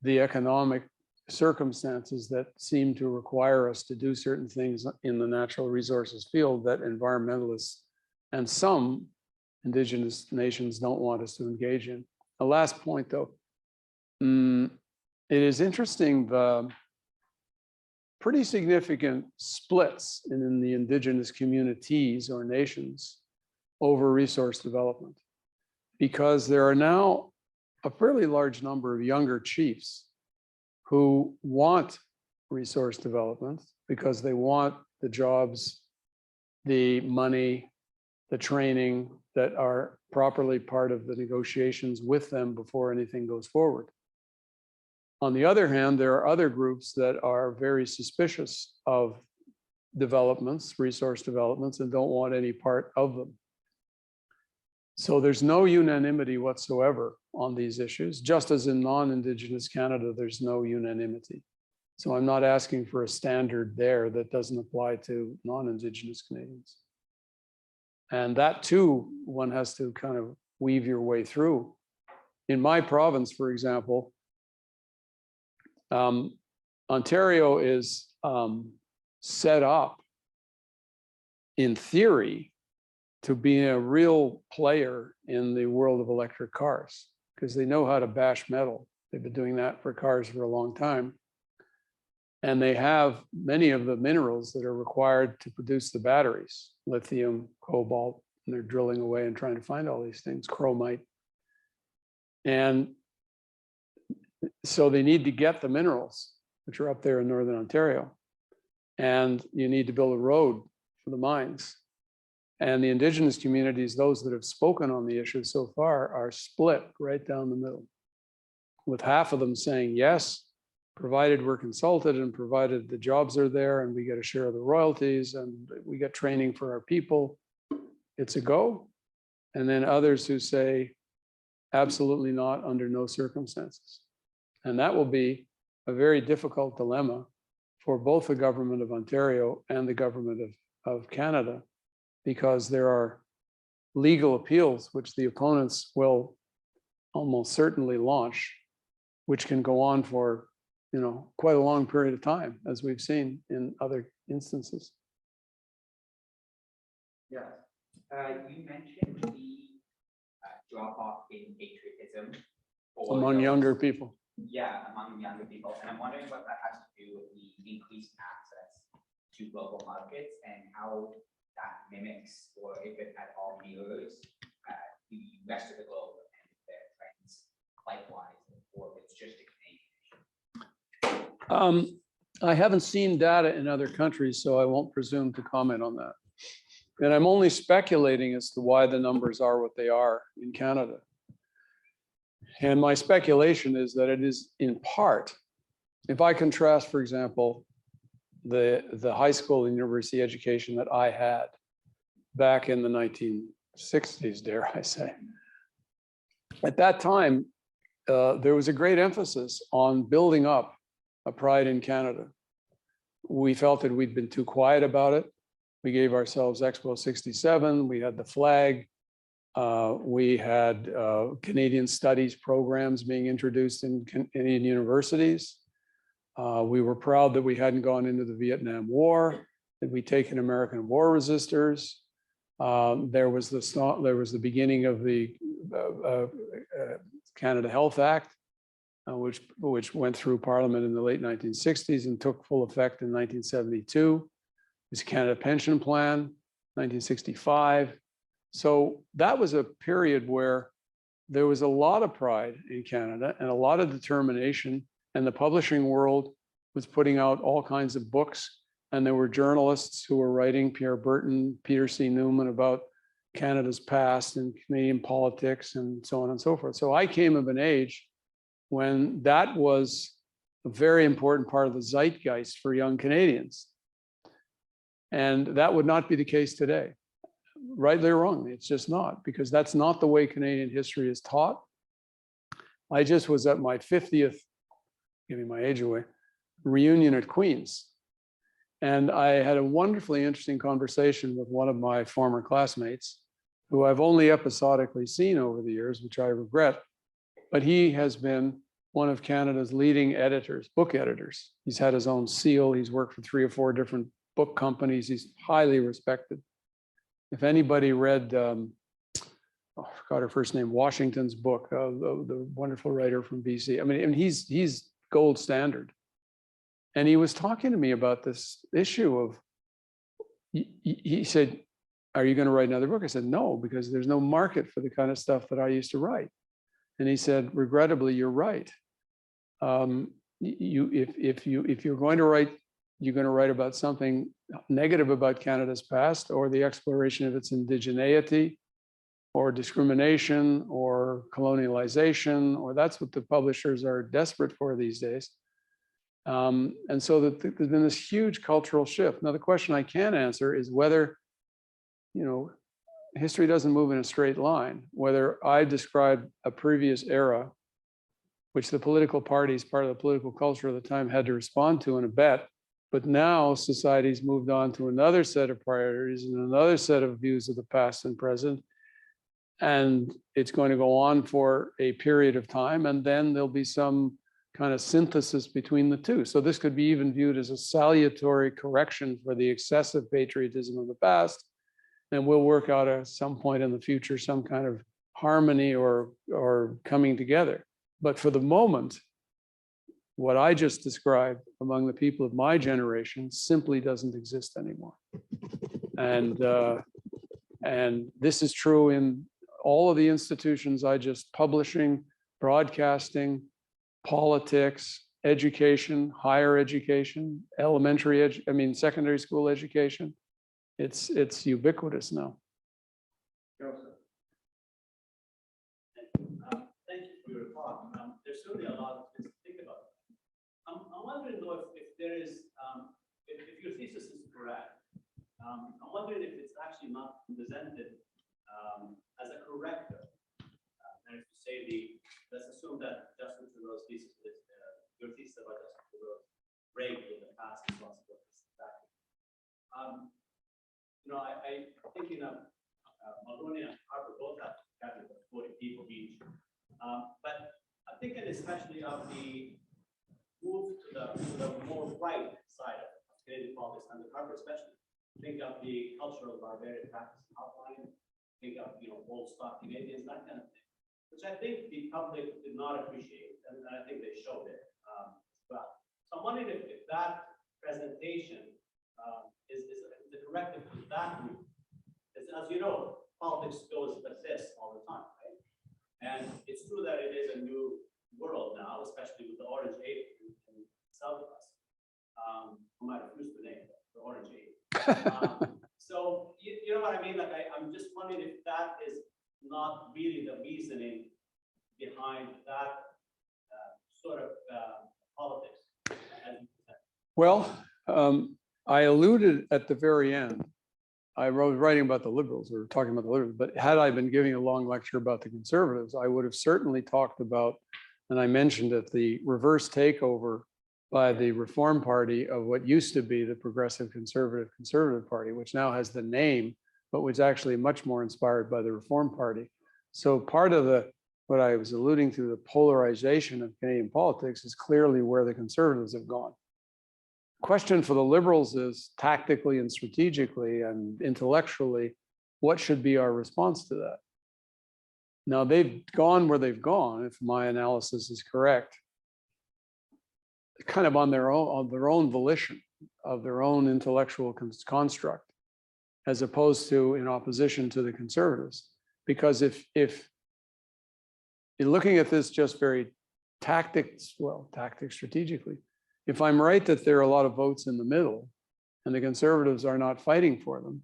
economic circumstances that seem to require us to do certain things in the natural resources field that environmentalists and some Indigenous nations don't want us to engage in. A last point though, it is interesting the pretty significant splits in the Indigenous communities or nations over resource development, because there are now a fairly large number of younger chiefs who want resource development because they want the jobs, the money, the training that are properly part of the negotiations with them before anything goes forward. On the other hand, there are other groups that are very suspicious of developments, resource developments, and don't want any part of them. So there's no unanimity whatsoever on these issues, just as in non-Indigenous Canada, there's no unanimity. So I'm not asking for a standard there that doesn't apply to non-Indigenous Canadians. And that too, one has to kind of weave your way through. In my province, for example, Ontario is set up in theory to be a real player in the world of electric cars because they know how to bash metal. They've been doing that for cars for a long time. And they have many of the minerals that are required to produce the batteries, lithium, cobalt, and they're drilling away and trying to find all these things, chromite. And so they need to get the minerals, which are up there in Northern Ontario. And you need to build a road for the mines. And the Indigenous communities, those that have spoken on the issue so far, are split right down the middle, with half of them saying yes, provided we're consulted and provided the jobs are there and we get a share of the royalties and we get training for our people, it's a go. And then others who say, absolutely not, under no circumstances. And that will be a very difficult dilemma for both the government of Ontario and the government of Canada, because there are legal appeals, which the opponents will almost certainly launch, which can go on for, you know, quite a long period of time, as we've seen in other instances. Yeah. You mentioned the drop off in patriotism Among those, younger people. Yeah, among younger people. And I'm wondering what that has to do with the increased access to global markets and how that mimics, or if it at all mirrors, the rest of the globe and their trends likewise, or if it's just a Canadian issue. I haven't seen data in other countries, so I won't presume to comment on that. And I'm only speculating as to why the numbers are what they are in Canada. And my speculation is that it is in part, if I contrast, for example, the high school and university education that I had back in the 1960s, dare I say. At that time, there was a great emphasis on building up a pride in Canada. We felt that we'd been too quiet about it. We gave ourselves Expo 67, we had the flag, we had Canadian studies programs being introduced in Canadian universities. We were proud that we hadn't gone into the Vietnam War, that we'd taken American war resistors. There was the beginning of the Canada Health Act, which went through Parliament in the late 1960s and took full effect in 1972. There's a Canada Pension Plan, 1965. So that was a period where there was a lot of pride in Canada and a lot of determination, and the publishing world was putting out all kinds of books, and there were journalists who were writing, Pierre Burton, Peter C. Newman, about Canada's past and Canadian politics and so on and so forth. So I came of an age when that was a very important part of the zeitgeist for young Canadians. And that would not be the case today. Rightly or wrongly, it's just not, because that's not the way Canadian history is taught. I just was at my 50th, giving my age away, reunion at Queen's. And I had a wonderfully interesting conversation with one of my former classmates, who I've only episodically seen over the years, which I regret, but he has been one of Canada's leading editors, book editors. He's had his own seal. He's worked for 3 or 4 different book companies. He's highly respected. If anybody read, I forgot her first name, Washington's book, the wonderful writer from BC. I mean, and he's gold standard. And he was talking to me about this issue of, he said, are you going to write another book? I said, no, because there's no market for the kind of stuff that I used to write. And he said, regrettably, you're right. If you're going to write, you're going to write about something negative about Canada's past, or the exploration of its indigeneity, or discrimination, or colonialization, or that's what the publishers are desperate for these days. And so that there's been this huge cultural shift. Now, the question I can answer is whether, history doesn't move in a straight line, whether I describe a previous era, which the political parties, part of the political culture of the time, had to respond to in a bet. But now society's moved on to another set of priorities and another set of views of the past and present. And it's going to go on for a period of time, and then there'll be some kind of synthesis between the two. So this could be even viewed as a salutary correction for the excessive patriotism of the past. And we'll work out at some point in the future some kind of harmony or coming together. But for the moment, what I just described among the people of my generation simply doesn't exist anymore. And this is true in all of the institutions I just publishing, broadcasting, politics, education, higher education, secondary school education. It's ubiquitous now. Thank you for your talk. There's certainly a lot of things to think about. I'm wondering though if there is, if your thesis is correct, I'm wondering if it's actually not presented as a corrector. And if you say let's assume that Justin Trudeau's thesis is, your thesis about Justin Trudeau's rape in the past is possibilities. Exactly. I thinking of Mulroney and Harper both have cabinet of 40 people each. But I'm thinking especially of the move to the more right side of Canadian politics under Harper, especially. Think of the cultural barbarian practice outline. Think of old stock Canadians, that kind of thing, which I think the public did not appreciate, and I think they showed it as well. So I'm wondering if that presentation is the corrective to that move. As you know, politics goes like this all the time, right? And it's true that it is a new world now, especially with the Orange 8 in south of us. I might have used the name, the Orange 8. So you know what I mean? Like I'm just wondering if that is not really the reasoning behind that sort of politics. Well, I alluded at the very end. I was writing about the Liberals, or talking about the Liberals, but had I been giving a long lecture about the Conservatives, I would have certainly talked about, and I mentioned it, the reverse takeover by the Reform Party of what used to be the Progressive Conservative Party, which now has the name, but was actually much more inspired by the Reform Party. So part of what I was alluding to, the polarization of Canadian politics, is clearly where the Conservatives have gone. Question for the Liberals is, tactically and strategically and intellectually, what should be our response to that? Now, they've gone where they've gone, if my analysis is correct, kind of on their own volition, of their own intellectual construct. as opposed to in opposition to the conservatives. Because if you're looking at this just very tactics strategically, if I'm right that there are a lot of votes in the middle and the conservatives are not fighting for them,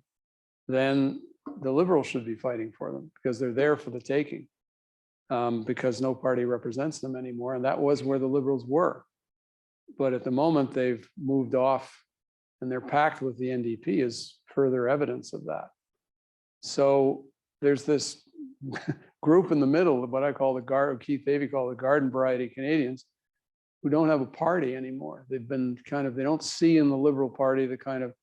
then the liberals should be fighting for them because they're there for the taking, because no party represents them anymore. And that was where the liberals were. But at the moment they've moved off and their pact with the NDP is further evidence of that. So there's this group in the middle, what I call Keith Davey called the garden variety Canadians, who don't have a party anymore. They've been they don't see in the Liberal Party the kind of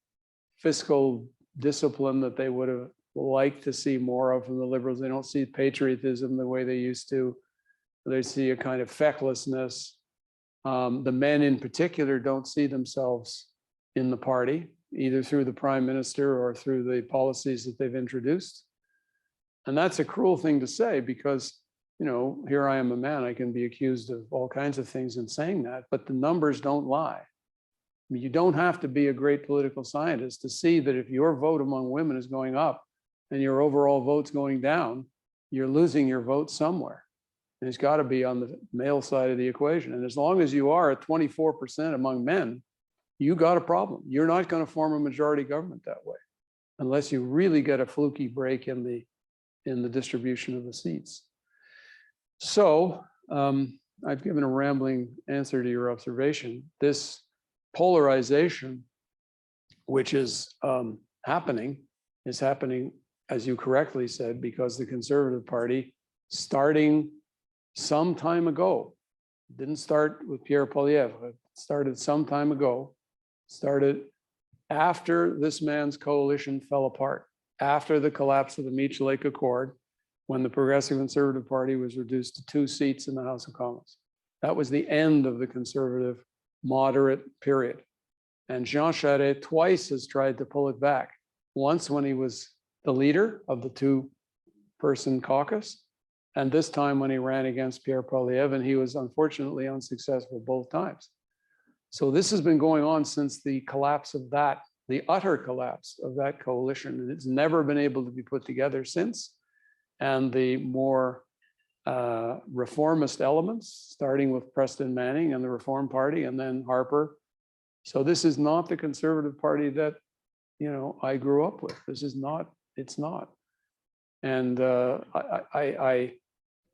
fiscal discipline that they would have liked to see more of from the Liberals. They don't see patriotism the way they used to. They see a kind of fecklessness. The men in particular don't see themselves in the party, either through the prime minister or through the policies that they've introduced. And that's a cruel thing to say because, here I am a man, I can be accused of all kinds of things in saying that, but the numbers don't lie. I mean, you don't have to be a great political scientist to see that if your vote among women is going up and your overall vote's going down, you're losing your vote somewhere. And it's got to be on the male side of the equation. And as long as you are at 24% among men, you got a problem. You're not going to form a majority government that way, unless you really get a fluky break in the distribution of the seats. So I've given a rambling answer to your observation. This polarization, which is happening, as you correctly said, because the Conservative Party, starting some time ago, didn't start with Pierre Poilievre, it started some time ago, started after this man's coalition fell apart, after the collapse of the Meech Lake Accord, when the Progressive Conservative Party was reduced to 2 seats in the House of Commons. That was the end of the conservative moderate period. And Jean Charest twice has tried to pull it back. Once when he was the leader of the 2-person caucus, and this time when he ran against Pierre Poilievre, and he was unfortunately unsuccessful both times. So this has been going on since the collapse of that, the utter collapse of that coalition. And it's never been able to be put together since. And the more reformist elements, starting with Preston Manning and the Reform Party, and then Harper. So this is not the Conservative Party that, I grew up with. This is not, it's not. And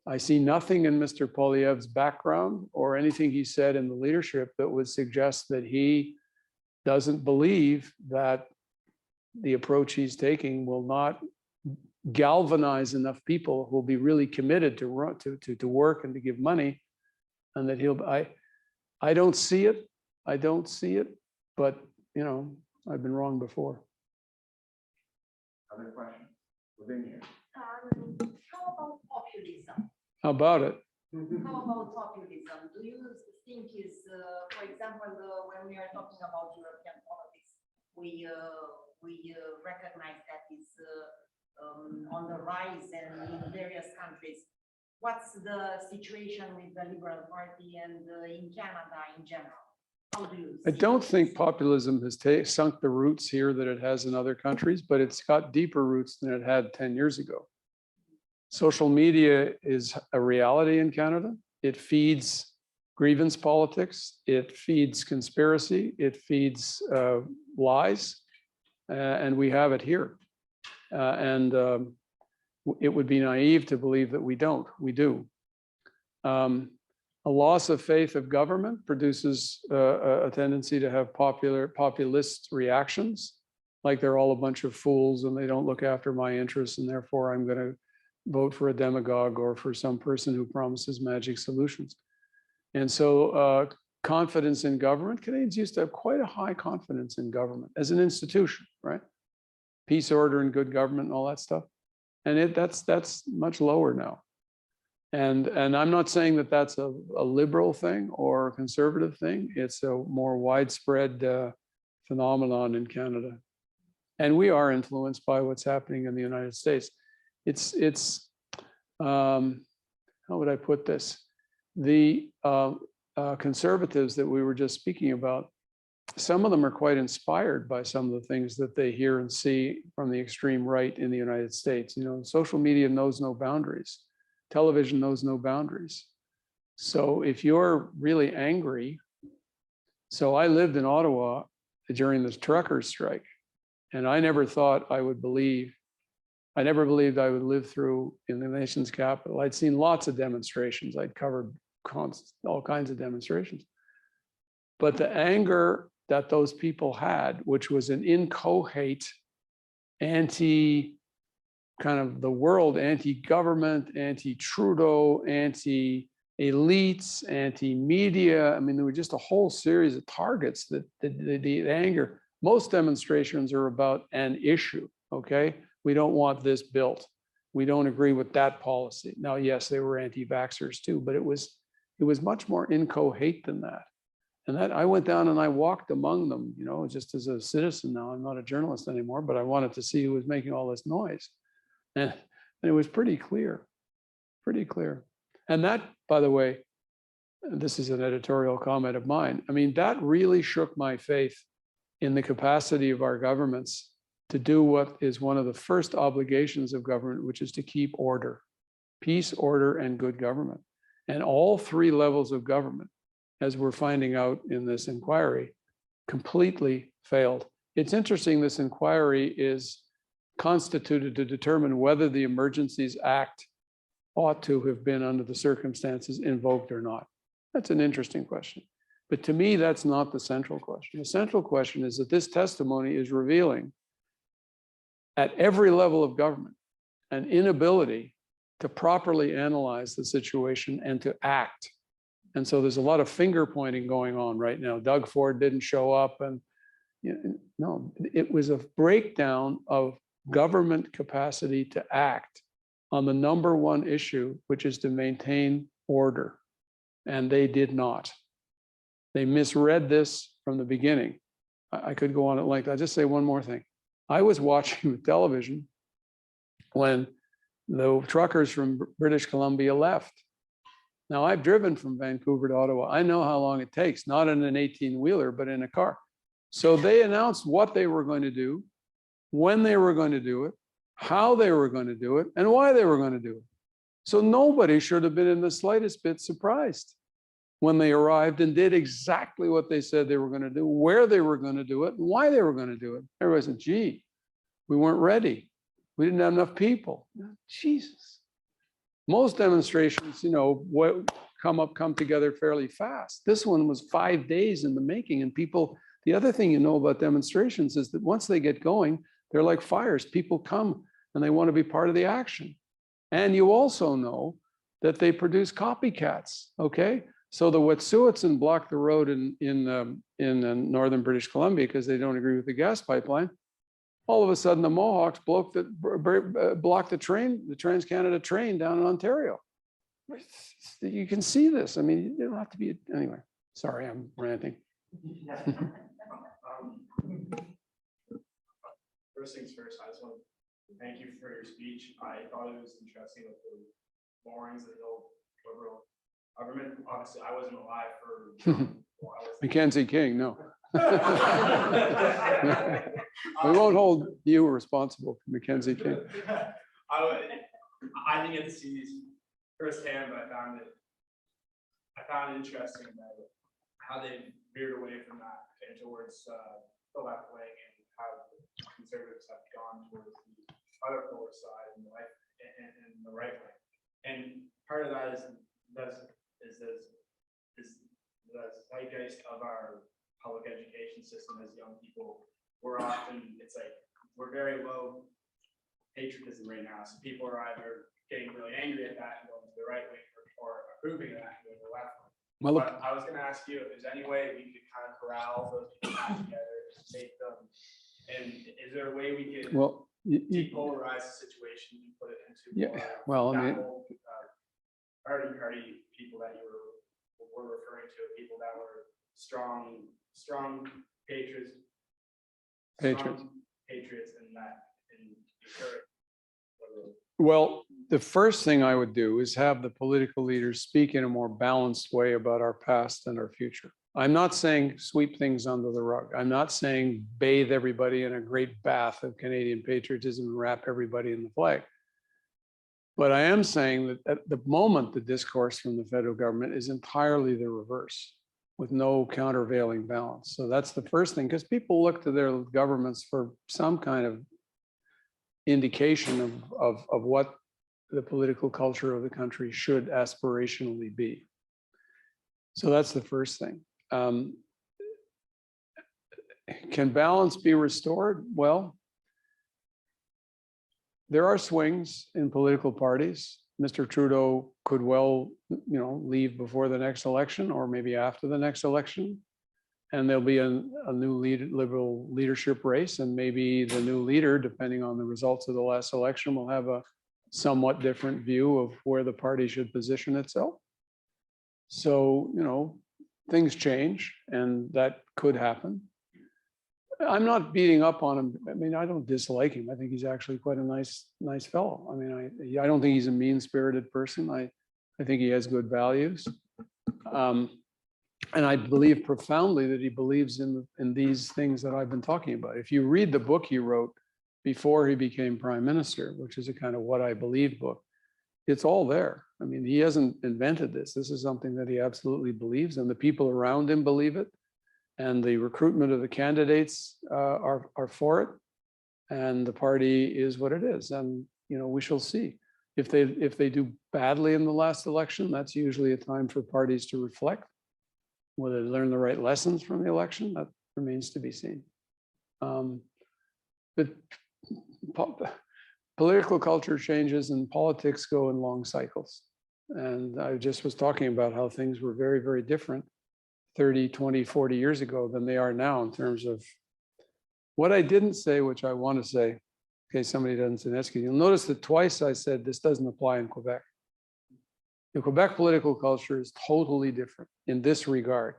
I see nothing in Mr. Poilievre's background or anything he said in the leadership that would suggest that he doesn't believe that the approach he's taking will not galvanize enough people who will be really committed to work and to give money, and that I don't see it. I don't see it, but I've been wrong before. Other questions? Within here. How about populism? How about it? How about populism? Do you think is, for example, when we are talking about European politics, we recognize that it's on the rise and in various countries. What's the situation with the Liberal Party and in Canada in general? How do you I see don't this? think populism has sunk the roots here that it has in other countries, but it's got deeper roots than it had 10 years ago. Social media is a reality in Canada. It feeds grievance politics. It feeds conspiracy. It feeds lies. And we have it here. It would be naive to believe that we don't. We do. A loss of faith of government produces a tendency to have populist reactions, like they're all a bunch of fools and they don't look after my interests, and therefore I'm going to vote for a demagogue or for some person who promises magic solutions. And so confidence in government, Canadians used to have quite a high confidence in government as an institution, right? Peace, order, and good government and all that stuff. And that's much lower now. And I'm not saying that that's a liberal thing or a conservative thing. It's a more widespread phenomenon in Canada. And we are influenced by what's happening in the United States. It's how would I put this? The conservatives that we were just speaking about some of them are quite inspired by some of the things that they hear and see from the extreme right in the United States. You know, social media knows no boundaries. Television knows no boundaries. So if you're really angry, so I lived in Ottawa during this truckers' strike, and I never thought I would believe, I never believed I would live through in the nation's capital. I'd seen lots of demonstrations. I'd covered all kinds of demonstrations. But the anger that those people had, which was an incoherent, anti kind of the world, anti-government, anti-Trudeau, anti-elites, anti-media. I mean, there were just a whole series of targets that the anger. Most demonstrations are about an issue, okay? We don't want this built. We don't agree with that policy. Now, yes, they were anti-vaxxers too, but it was much more incoherent than that. And that I went down and I walked among them, you know, just as a citizen now. I'm not a journalist anymore, but I wanted to see who was making all this noise. And it was pretty clear, pretty clear. And that, by the way, this is an editorial comment of mine. I mean, that really shook my faith in the capacity of our governments to do what is one of the first obligations of government, which is to keep order, peace, order, and good government. And all three levels of government, as we're finding out in this inquiry, completely failed. It's interesting, this inquiry is constituted to determine whether the Emergencies Act ought to have been, under the circumstances, invoked or not. That's an interesting question. But to me, that's not the central question. The central question is that this testimony is revealing at every level of government an inability to properly analyze the situation and to act. And so there's a lot of finger pointing going on right now. Doug Ford didn't show up, and no, it was a breakdown of government capacity to act on the number one issue, which is to maintain order. And they did not. They misread this from the beginning. I could go on at length. I'll just say one more thing. I was watching the television when the truckers from British Columbia left. Now, I've driven from Vancouver to Ottawa. I know how long it takes, not in an 18-wheeler, but in a car. So they announced what they were going to do, when they were going to do it, how they were going to do it, and why they were going to do it. So nobody should have been in the slightest bit surprised when they arrived and did exactly what they said they were going to do, where they were going to do it, and why they were going to do it. Everybody said, gee, we weren't ready. We didn't have enough people. Jesus. Most demonstrations, you know, come together fairly fast. This one was 5 days in the making, and people, the other thing you know about demonstrations is that once they get going, they're like fires. People come and they want to be part of the action. And you also know that they produce copycats, okay? So the Wet'suwet'en blocked the road in northern British Columbia because they don't agree with the gas pipeline. All of a sudden, the Mohawks blocked the train, the Trans-Canada train down in Ontario. You can see this. I mean, you don't have to be, anyway, sorry, I'm ranting. First things first, I just want to thank you for your speech. I thought it was interesting with the borings of the old liberal government. Obviously, I wasn't alive for Mackenzie King, no. We won't hold you responsible for Mackenzie King. I didn't get to see these firsthand, but I found it interesting that how they veered away from that and towards the left wing, and how conservatives have gone towards the other polar side and the right wing. And part of that is the zeitgeist of our public education system as young people. We're very low patriotism right now. So people are either getting really angry at that and going to the right wing, or approving of that and going to the left wing. Well, but I was going to ask you if there's any way we could kind of corral those people back together and make them. And is there a way we could depolarize the situation and put it into party people that you were referring to, people that were strong patriots and that encourage. Well, the first thing I would do is have the political leaders speak in a more balanced way about our past and our future. I'm not saying sweep things under the rug. I'm not saying bathe everybody in a great bath of Canadian patriotism and wrap everybody in the flag. But I am saying that at the moment, the discourse from the federal government is entirely the reverse, with no countervailing balance. So that's the first thing, because people look to their governments for some kind of indication of what the political culture of the country should aspirationally be. So that's the first thing. Can balance be restored? Well, there are swings in political parties. Mr. Trudeau could well, leave before the next election or maybe after the next election. And there'll be a new liberal leadership race, and maybe the new leader, depending on the results of the last election, will have a somewhat different view of where the party should position itself. So, things change, and that could happen. I'm not beating up on him. I mean, I don't dislike him. I think he's actually quite a nice fellow. I mean, I don't think he's a mean-spirited person. I think he has good values. And I believe profoundly that he believes in these things that I've been talking about. If you read the book he wrote before he became prime minister, which is a kind of what I believe book, it's all there. I mean, he hasn't invented this. This is something that he absolutely believes, and the people around him believe it. And the recruitment of the candidates are for it, and the party is what it is. And we shall see. If they do badly in the last election, that's usually a time for parties to reflect. Whether they learn the right lessons from the election, that remains to be seen. But political culture changes and politics go in long cycles. And I just was talking about how things were very, very different 30, 20, 40 years ago than they are now in terms of what I didn't say, which I want to say, in case somebody doesn't say that's good. You'll notice that twice I said this doesn't apply in Quebec. The Quebec political culture is totally different in this regard.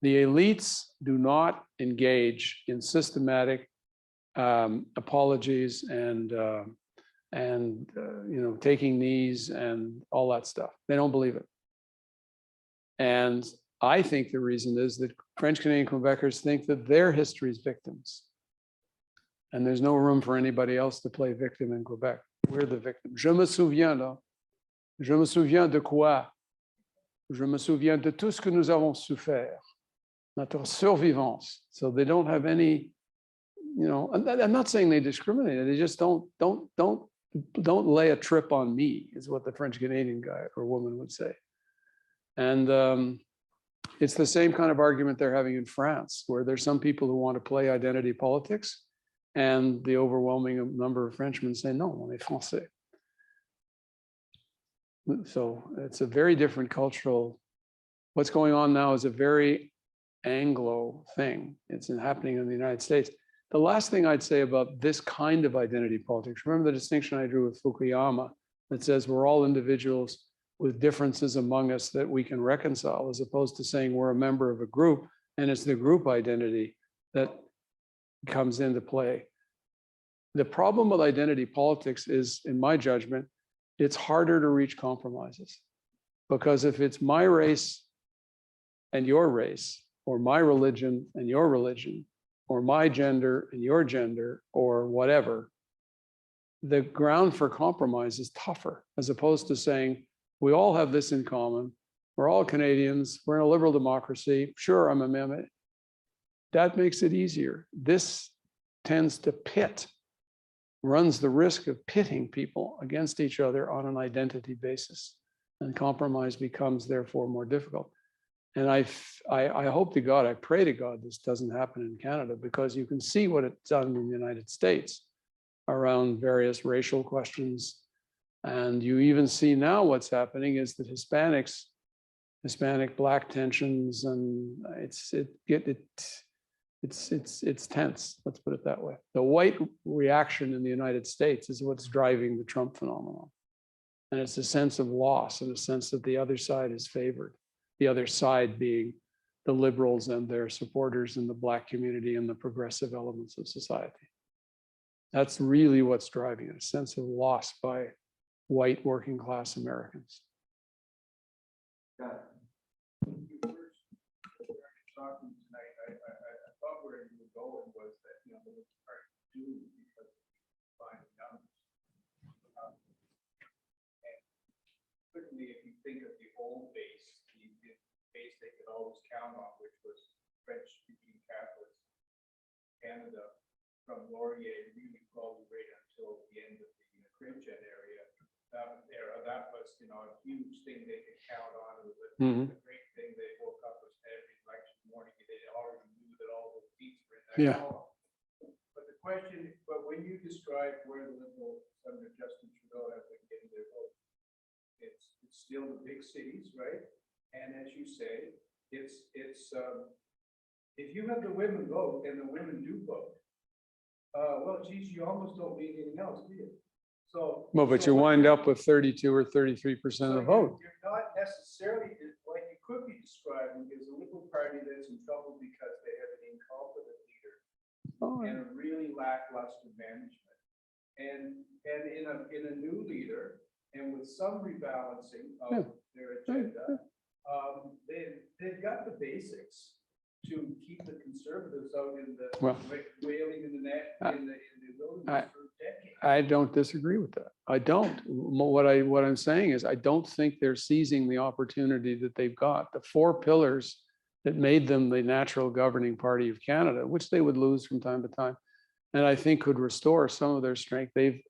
The elites do not engage in systematic apologies and taking knees and all that stuff. They don't believe it. And I think the reason is that French Canadian Quebecers think that they're history's victims. And there's no room for anybody else to play victim in Quebec. We're the victim. Je me souviens de quoi? Je me souviens de tout ce que nous avons souffert. Notre survivance. So they don't have any, I'm not saying they discriminate. They just don't lay a trip on me, is what the French Canadian guy or woman would say. And it's the same kind of argument they're having in France, where there's some people who want to play identity politics, and the overwhelming number of Frenchmen say, no, on est français. So it's a very different cultural, what's going on now is a very Anglo thing. It's happening in the United States. The last thing I'd say about this kind of identity politics, remember the distinction I drew with Fukuyama that says we're all individuals with differences among us that we can reconcile, as opposed to saying we're a member of a group and it's the group identity that comes into play. The problem with identity politics is, in my judgment, it's harder to reach compromises, because if it's my race and your race, or my religion and your religion, or my gender and your gender, or whatever, the ground for compromise is tougher, as opposed to saying, we all have this in common. We're all Canadians. We're in a liberal democracy. Sure, I'm a Mehmet. That makes it easier. This tends to runs the risk of pitting people against each other on an identity basis. And compromise becomes therefore more difficult. And I hope to God, I pray to God this doesn't happen in Canada, because you can see what it's done in the United States around various racial questions. And you even see now what's happening is that Hispanic Black tensions, and it's tense. Let's put it that way. The white reaction in the United States is what's driving the Trump phenomenon, and it's a sense of loss and a sense that the other side is favored. The other side being the liberals and their supporters in the Black community and the progressive elements of society. That's really what's driving it, a sense of loss by white working class Americans. Got it. Canada from Laurier really probably right until the end of the Crimson area. That was, a huge thing they could count on. It was a great thing. They woke up with every election morning. They already knew that all the seats were in that Yeah. column. But when you describe where the Liberals under Justin Trudeau have been getting their vote, it's still the big cities, right? And as you say, it's if you have the women vote and the women do vote, well, geez, you almost don't need anything else, do you? So. Well, but you wind up with 32 or 33% of the vote. You're not necessarily, like you could be describing as a Liberal Party that's in trouble because they have an incompetent leader Oh, and a really lackluster management. And in a new leader and with some rebalancing of their agenda, they've got the basics to keep the Conservatives out in the wailing in the net in the wilderness for decades. I don't disagree with that. I don't. What I'm saying is I don't think they're seizing the opportunity that they've got. The four pillars that made them the natural governing party of Canada, which they would lose from time to time, and I think could restore some of their strength. They've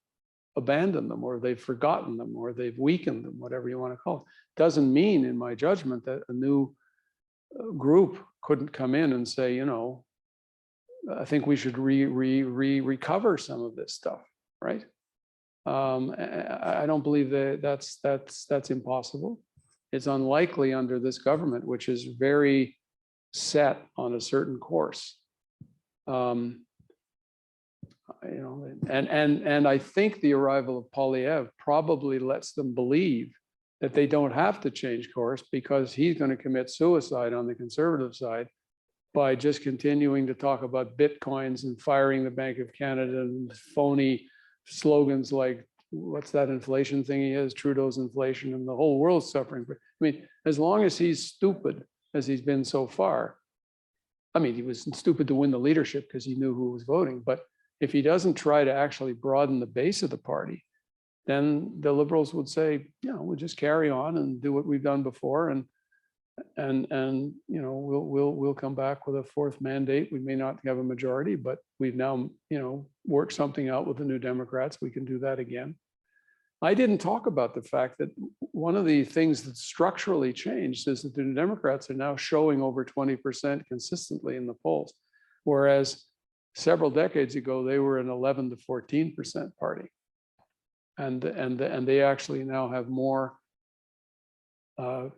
abandoned them, or they've forgotten them, or they've weakened them, whatever you want to call it. Doesn't mean, in my judgment, that a new group couldn't come in and say, I think we should recover some of this stuff, right? I don't believe that's impossible. It's unlikely under this government, which is very set on a certain course. And I think the arrival of Poilievre probably lets them believe that they don't have to change course, because he's going to commit suicide on the Conservative side by just continuing to talk about Bitcoins and firing the Bank of Canada and phony slogans like, what's that inflation thing he has, Trudeau's inflation, and the whole world's suffering. I mean, as long as he's stupid, as he's been so far, I mean, he was stupid to win the leadership because he knew who was voting. But if he doesn't try to actually broaden the base of the party, then the Liberals would say, we'll just carry on and do what we've done before, and we'll come back with a fourth mandate. We may not have a majority, but we've now worked something out with the New Democrats. We can do that again. I didn't talk about the fact that one of the things that structurally changed is that the New Democrats are now showing over 20% consistently in the polls, whereas several decades ago they were an 11 to 14% party. And they actually now have more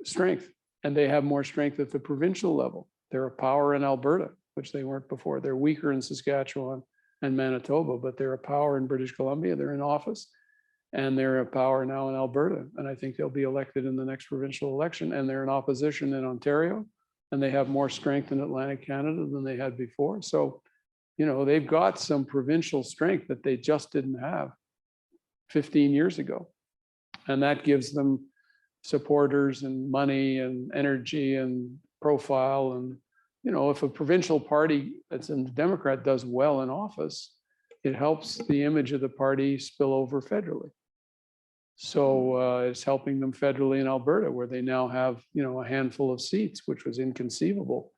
strength, and they have more strength at the provincial level. They're a power in Alberta, which they weren't before. They're weaker in Saskatchewan and Manitoba, but they're a power in British Columbia. They're in office, and they're a power now in Alberta. And I think they'll be elected in the next provincial election. And they're in opposition in Ontario, and they have more strength in Atlantic Canada than they had before. So, they've got some provincial strength that they just didn't have 15 years ago. And that gives them supporters and money and energy and profile. And, if a provincial party that's a Democrat does well in office, it helps the image of the party spill over federally. So it's helping them federally in Alberta, where they now have, a handful of seats, which was inconceivable,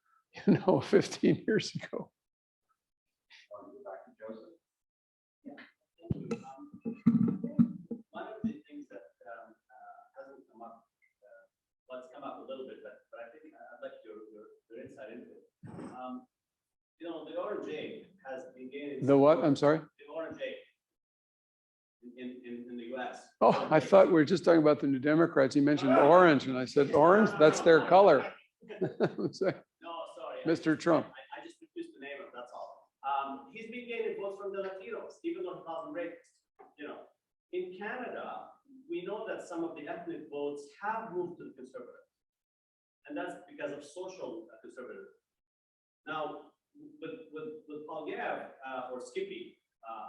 15 years ago. One of the things that hasn't come up, well, it's come up a little bit, but I think I'd like your insight into it. The Orange Age has been gaining. The what? I'm sorry? The Orange Age in the US. Oh, I thought we were just talking about the New Democrats. You mentioned orange, and I said, orange, that's their color. No, sorry. Mr. Trump. I just refused to name him, that's all. He's been gaining votes from the Latinos, even though he calls them rapists. In Canada, we know that some of the ethnic votes have moved to the Conservatives, and that's because of social conservatism. Now, with Poilievre, or Skippy,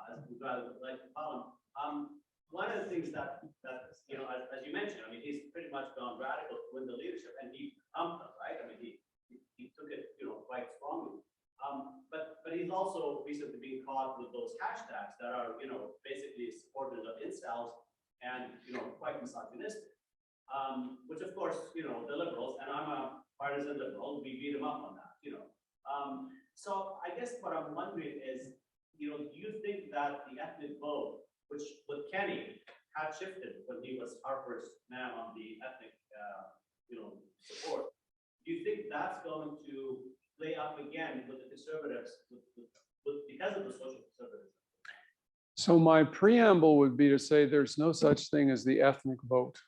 as we rather like to call him, one of the things that as you mentioned, he's pretty much gone radical to win the leadership, and he pumped them, right? He took it, quite strongly. But he's also recently been caught with those hashtags that are, basically supporters of incels and, quite misogynistic. Which of course, the Liberals, and I'm a partisan Liberal, we beat him up on that, So I guess what I'm wondering is, do you think that the ethnic vote, which with Kenny had shifted when he was Harper's man on the ethnic, support, do you think that's going to play up again with the conservatives because of the social conservatism? So my preamble would be to say there's no such thing as the ethnic vote,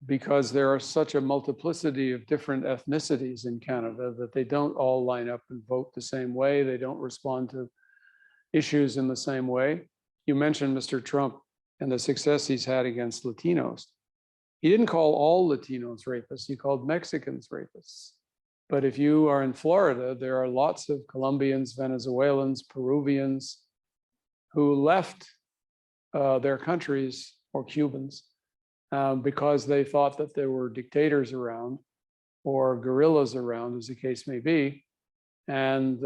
because there are such a multiplicity of different ethnicities in Canada that they don't all line up and vote the same way. They don't respond to issues in the same way. You mentioned Mr. Trump and the success he's had against Latinos. He didn't call all Latinos rapists, he called Mexicans rapists. But if you are in Florida, there are lots of Colombians, Venezuelans, Peruvians who left their countries, or Cubans, because they thought that there were dictators around or guerrillas around, as the case may be. And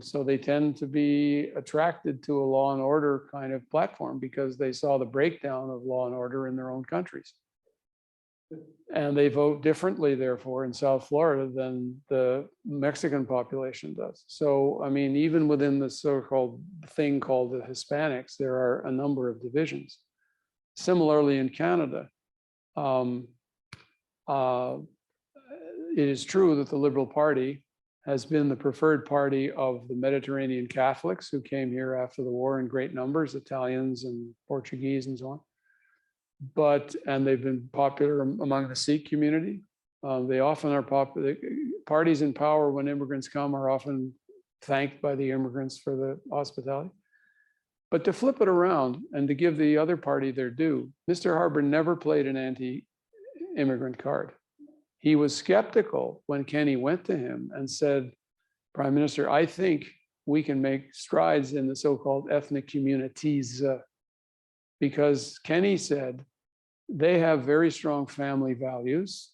so they tend to be attracted to a law and order kind of platform because they saw the breakdown of law and order in their own countries. And they vote differently, therefore, in South Florida than the Mexican population does. So, I mean, even within the so-called thing called the Hispanics, there are a number of divisions. Similarly, in Canada, it is true that the Liberal Party has been the preferred party of the Mediterranean Catholics who came here after the war in great numbers, Italians and Portuguese and so on. And they've been popular among the Sikh community. They often are popular. Parties in power when immigrants come are often thanked by the immigrants for the hospitality. But to flip it around and to give the other party their due, Mr. Harper never played an anti-immigrant card. He was skeptical when Kenny went to him and said, Prime Minister, I think we can make strides in the so-called ethnic communities, because Kenny said they have very strong family values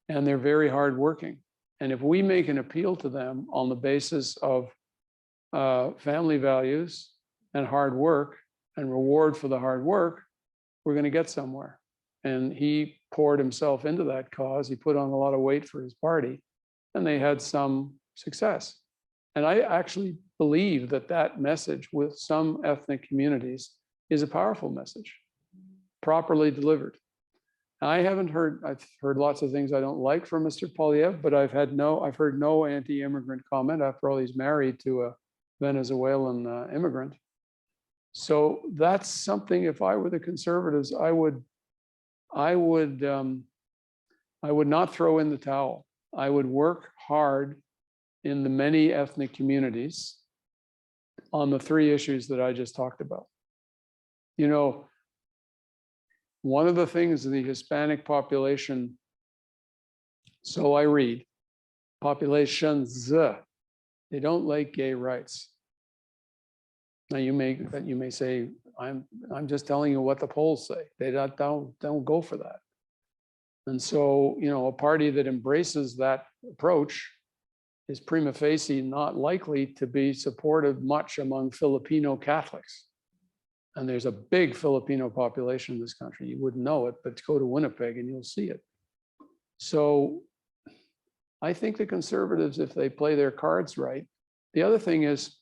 and they're very hardworking. And if we make an appeal to them on the basis of family values and hard work and reward for the hard work, we're going to get somewhere. And he poured himself into that cause. He put on a lot of weight for his party, and they had some success. And I actually believe that that message with some ethnic communities is a powerful message, properly delivered. I've heard lots of things I don't like from Mr. Poilievre, but I've heard no anti-immigrant comment. After all, he's married to a Venezuelan immigrant. So that's something, if I were the Conservatives, I would not throw in the towel. I would work hard in the many ethnic communities on the three issues that I just talked about. You know, one of the things the Hispanic population, so I read, populations, they don't like gay rights. Now you may say, I'm just telling you what the polls say. They don't go for that. And so, you know, a party that embraces that approach is prima facie not likely to be supported much among Filipino Catholics. And there's a big Filipino population in this country. You wouldn't know it, but go to Winnipeg and you'll see it. So I think the Conservatives, if they play their cards right, the other thing is,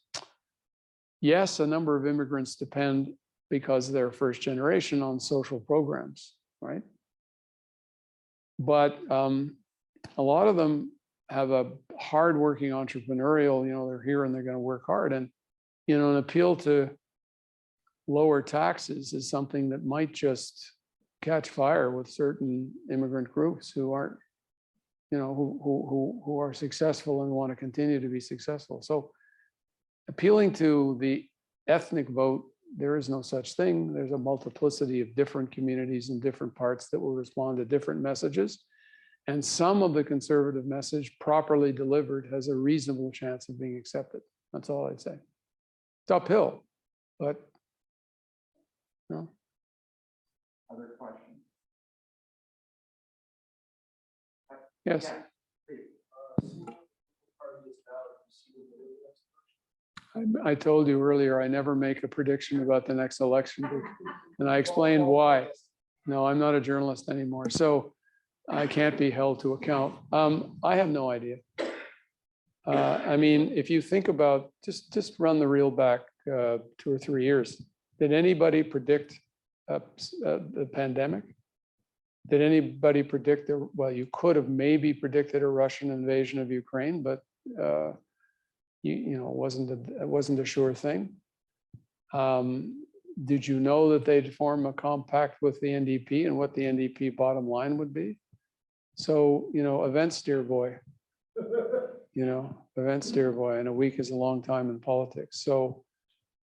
yes, a number of immigrants depend because they're first generation on social programs, right? But a lot of them have a hardworking entrepreneurial, you know, they're here and they're going to work hard. And, you know, an appeal to lower taxes is something that might just catch fire with certain immigrant groups who aren't, you know, who are successful and want to continue to be successful. So appealing to the ethnic vote, there is no such thing. There's a multiplicity of different communities in different parts that will respond to different messages. And some of the Conservative message, properly delivered, has a reasonable chance of being accepted. That's all I'd say. It's uphill, but no. Other questions? Yes. Yeah, please. I told you earlier, I never make a prediction about the next election, and I explained why. No, I'm not a journalist anymore, so I can't be held to account. I have no idea. I mean, if you think about, just run the reel back 2 or 3 years. Did anybody predict the pandemic? Did anybody predict, well, you could have maybe predicted a Russian invasion of Ukraine, but you know, it wasn't a sure thing. Did you know that they'd form a compact with the NDP and what the NDP bottom line would be? So, you know, events, dear boy. You know, events, dear boy, and a week is a long time in politics. So,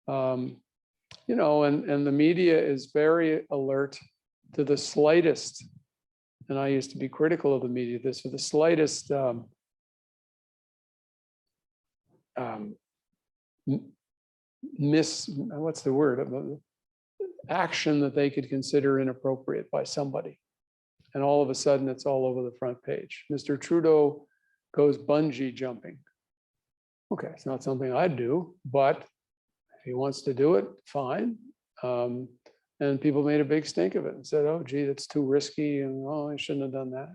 you know, and the media is very alert to the slightest, and I used to be critical of the media, this for the slightest what's the word? Action that they could consider inappropriate by somebody. And all of a sudden it's all over the front page. Mr. Trudeau goes bungee jumping. Okay, it's not something I'd do, but if he wants to do it, fine. And people made a big stink of it and said, oh, gee, that's too risky. And oh, I shouldn't have done that.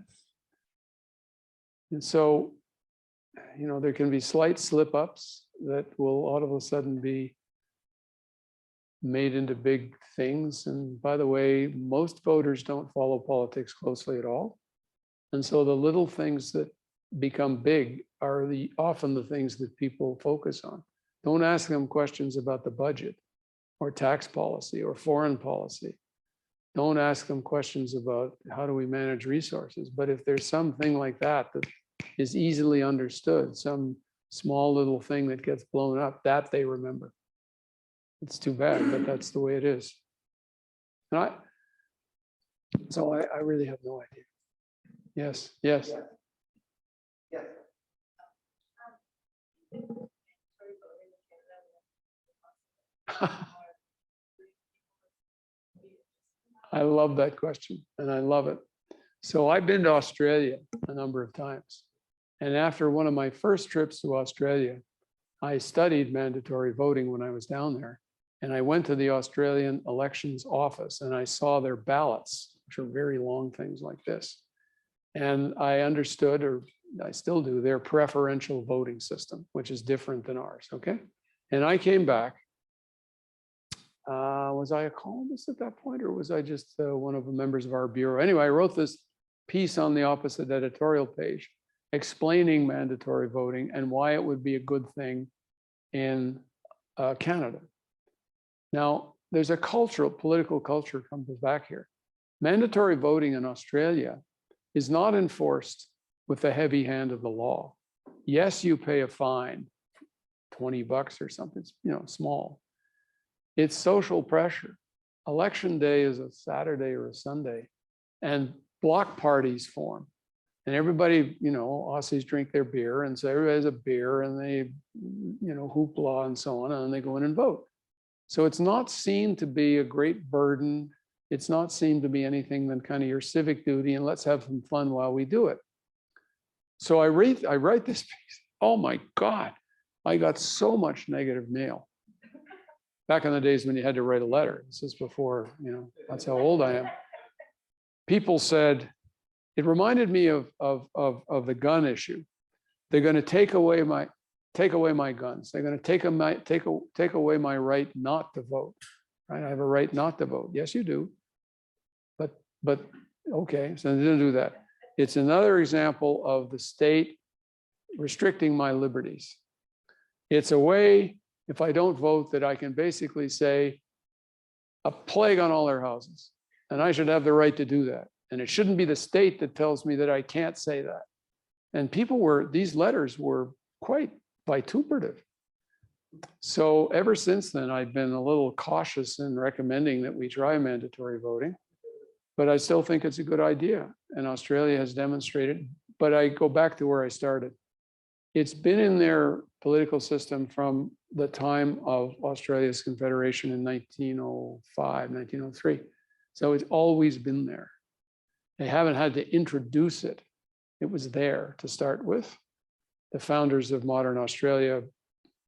And so, you know, there can be slight slip ups that will all of a sudden be made into big things. And by the way, most voters don't follow politics closely at all. And so the little things that become big are often the things that people focus on. Don't ask them questions about the budget or tax policy or foreign policy. Don't ask them questions about how do we manage resources. But if there's something like that that is easily understood, some small little thing that gets blown up, that they remember. It's too bad, but that's the way it is. And I really have no idea. Yes, yes. Yes. I love that question, and I love it. So I've been to Australia a number of times. And after one of my first trips to Australia, I studied mandatory voting when I was down there. And I went to the Australian elections office and I saw their ballots, which are very long things like this. And I understood, or I still do, their preferential voting system, which is different than ours, okay? And I came back. Was I a columnist at that point, or was I just one of the members of our bureau? Anyway, I wrote this piece on the opposite editorial page explaining mandatory voting and why it would be a good thing in Canada. Now, there's a political culture comes back here. Mandatory voting in Australia is not enforced with the heavy hand of the law. Yes, you pay a fine, $20 or something, you know, small. It's social pressure. Election day is a Saturday or a Sunday, and block parties form. And everybody, you know, Aussies drink their beer, and so everybody has a beer, and they, you know, hoopla and so on, and then they go in and vote. So it's not seen to be a great burden. It's not seen to be anything than kind of your civic duty, and let's have some fun while we do it. So I write this piece. Oh my God, I got so much negative mail. Back in the days when you had to write a letter. This is before, you know, that's how old I am. People said, it reminded me of the gun issue. They're going to take away my guns. They're going to take away my right not to vote. Right? I have a right not to vote. Yes, you do. But okay, so they didn't do that. It's another example of the state restricting my liberties. It's a way, if I don't vote, that I can basically say a plague on all their houses, and I should have the right to do that. And it shouldn't be the state that tells me that I can't say that. And these letters were quite vituperative. So ever since then, I've been a little cautious in recommending that we try mandatory voting, but I still think it's a good idea. And Australia has demonstrated, but I go back to where I started. It's been in their political system from the time of Australia's Confederation in 1905, 1903. So it's always been there. They haven't had to introduce it. It was there to start with. The founders of modern Australia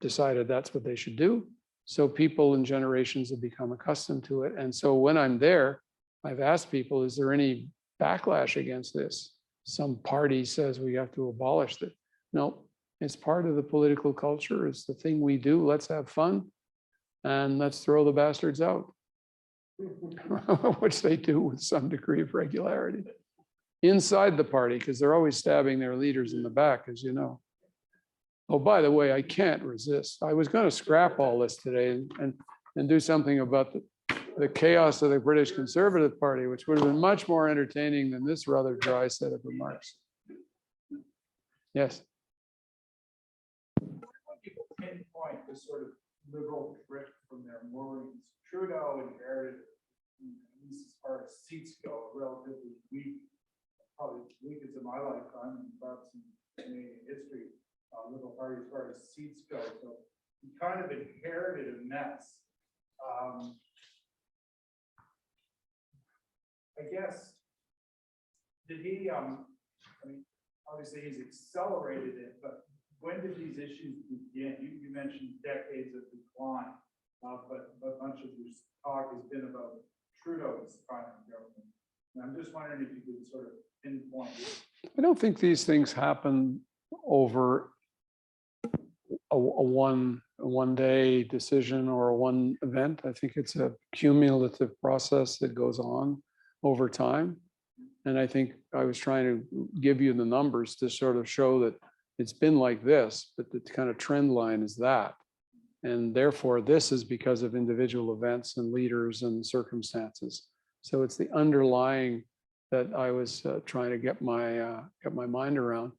decided that's what they should do. So people in generations have become accustomed to it. And so when I'm there, I've asked people, is there any backlash against this? Some party says we have to abolish it. No, It's part of the political culture. It's the thing we do. Let's have fun and let's throw the bastards out, which they do with some degree of regularity inside the party, because they're always stabbing their leaders in the back, as you know. Oh, by the way, I can't resist. I was going to scrap all this today and do something about the chaos of the British Conservative Party, which would have been much more entertaining than this rather dry set of remarks. Yes. People pinpoint the sort of liberal drift from their moorings. Trudeau inherited, at least as far as seats go, a relatively weak, probably the weakest in my lifetime, and perhaps in Canadian history, Liberal Party as far as seats go. So he kind of inherited a mess. I guess, did he, I mean, obviously he's accelerated it, but when did these issues begin? You mentioned decades of decline, but much of your talk has been about Trudeau's time in government. And I'm just wondering if you could sort of pinpoint. I don't think these things happen over a one day decision or a one event. I think it's a cumulative process that goes on over time. And I think I was trying to give you the numbers to sort of show that it's been like this, but the kind of trend line is that. And therefore, this is because of individual events and leaders and circumstances. So it's the underlying that I was trying to get my mind around.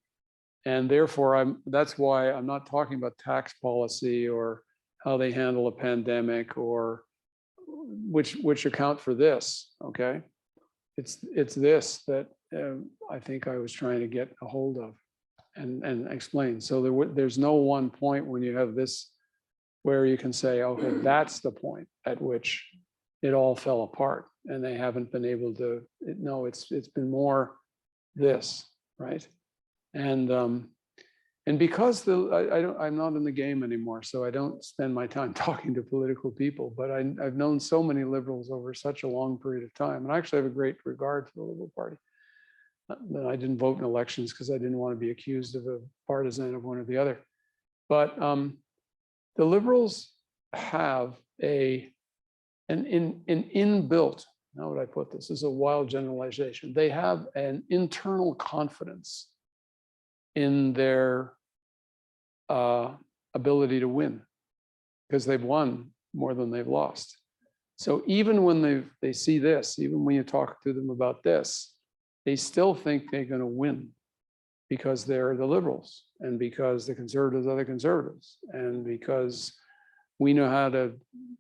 And therefore, that's why I'm not talking about tax policy or how they handle a pandemic or which account for this, okay? It's this that I think I was trying to get a hold of and explain. So there's no one point when you have this where you can say, okay, that's the point at which it all fell apart and they haven't been able to, no, it's been more this, right? And because I'm not in the game anymore, so I don't spend my time talking to political people, but I've known so many liberals over such a long period of time. And I actually have a great regard for the Liberal Party. I didn't vote in elections because I didn't want to be accused of a partisan of one or the other. But the Liberals have an inbuilt, how would I put this? This is a wild generalization. They have an internal confidence in their ability to win because they've won more than they've lost. So even when they see this, even when you talk to them about this, they still think they're going to win because they're the liberals and because the conservatives are the conservatives and because we know how to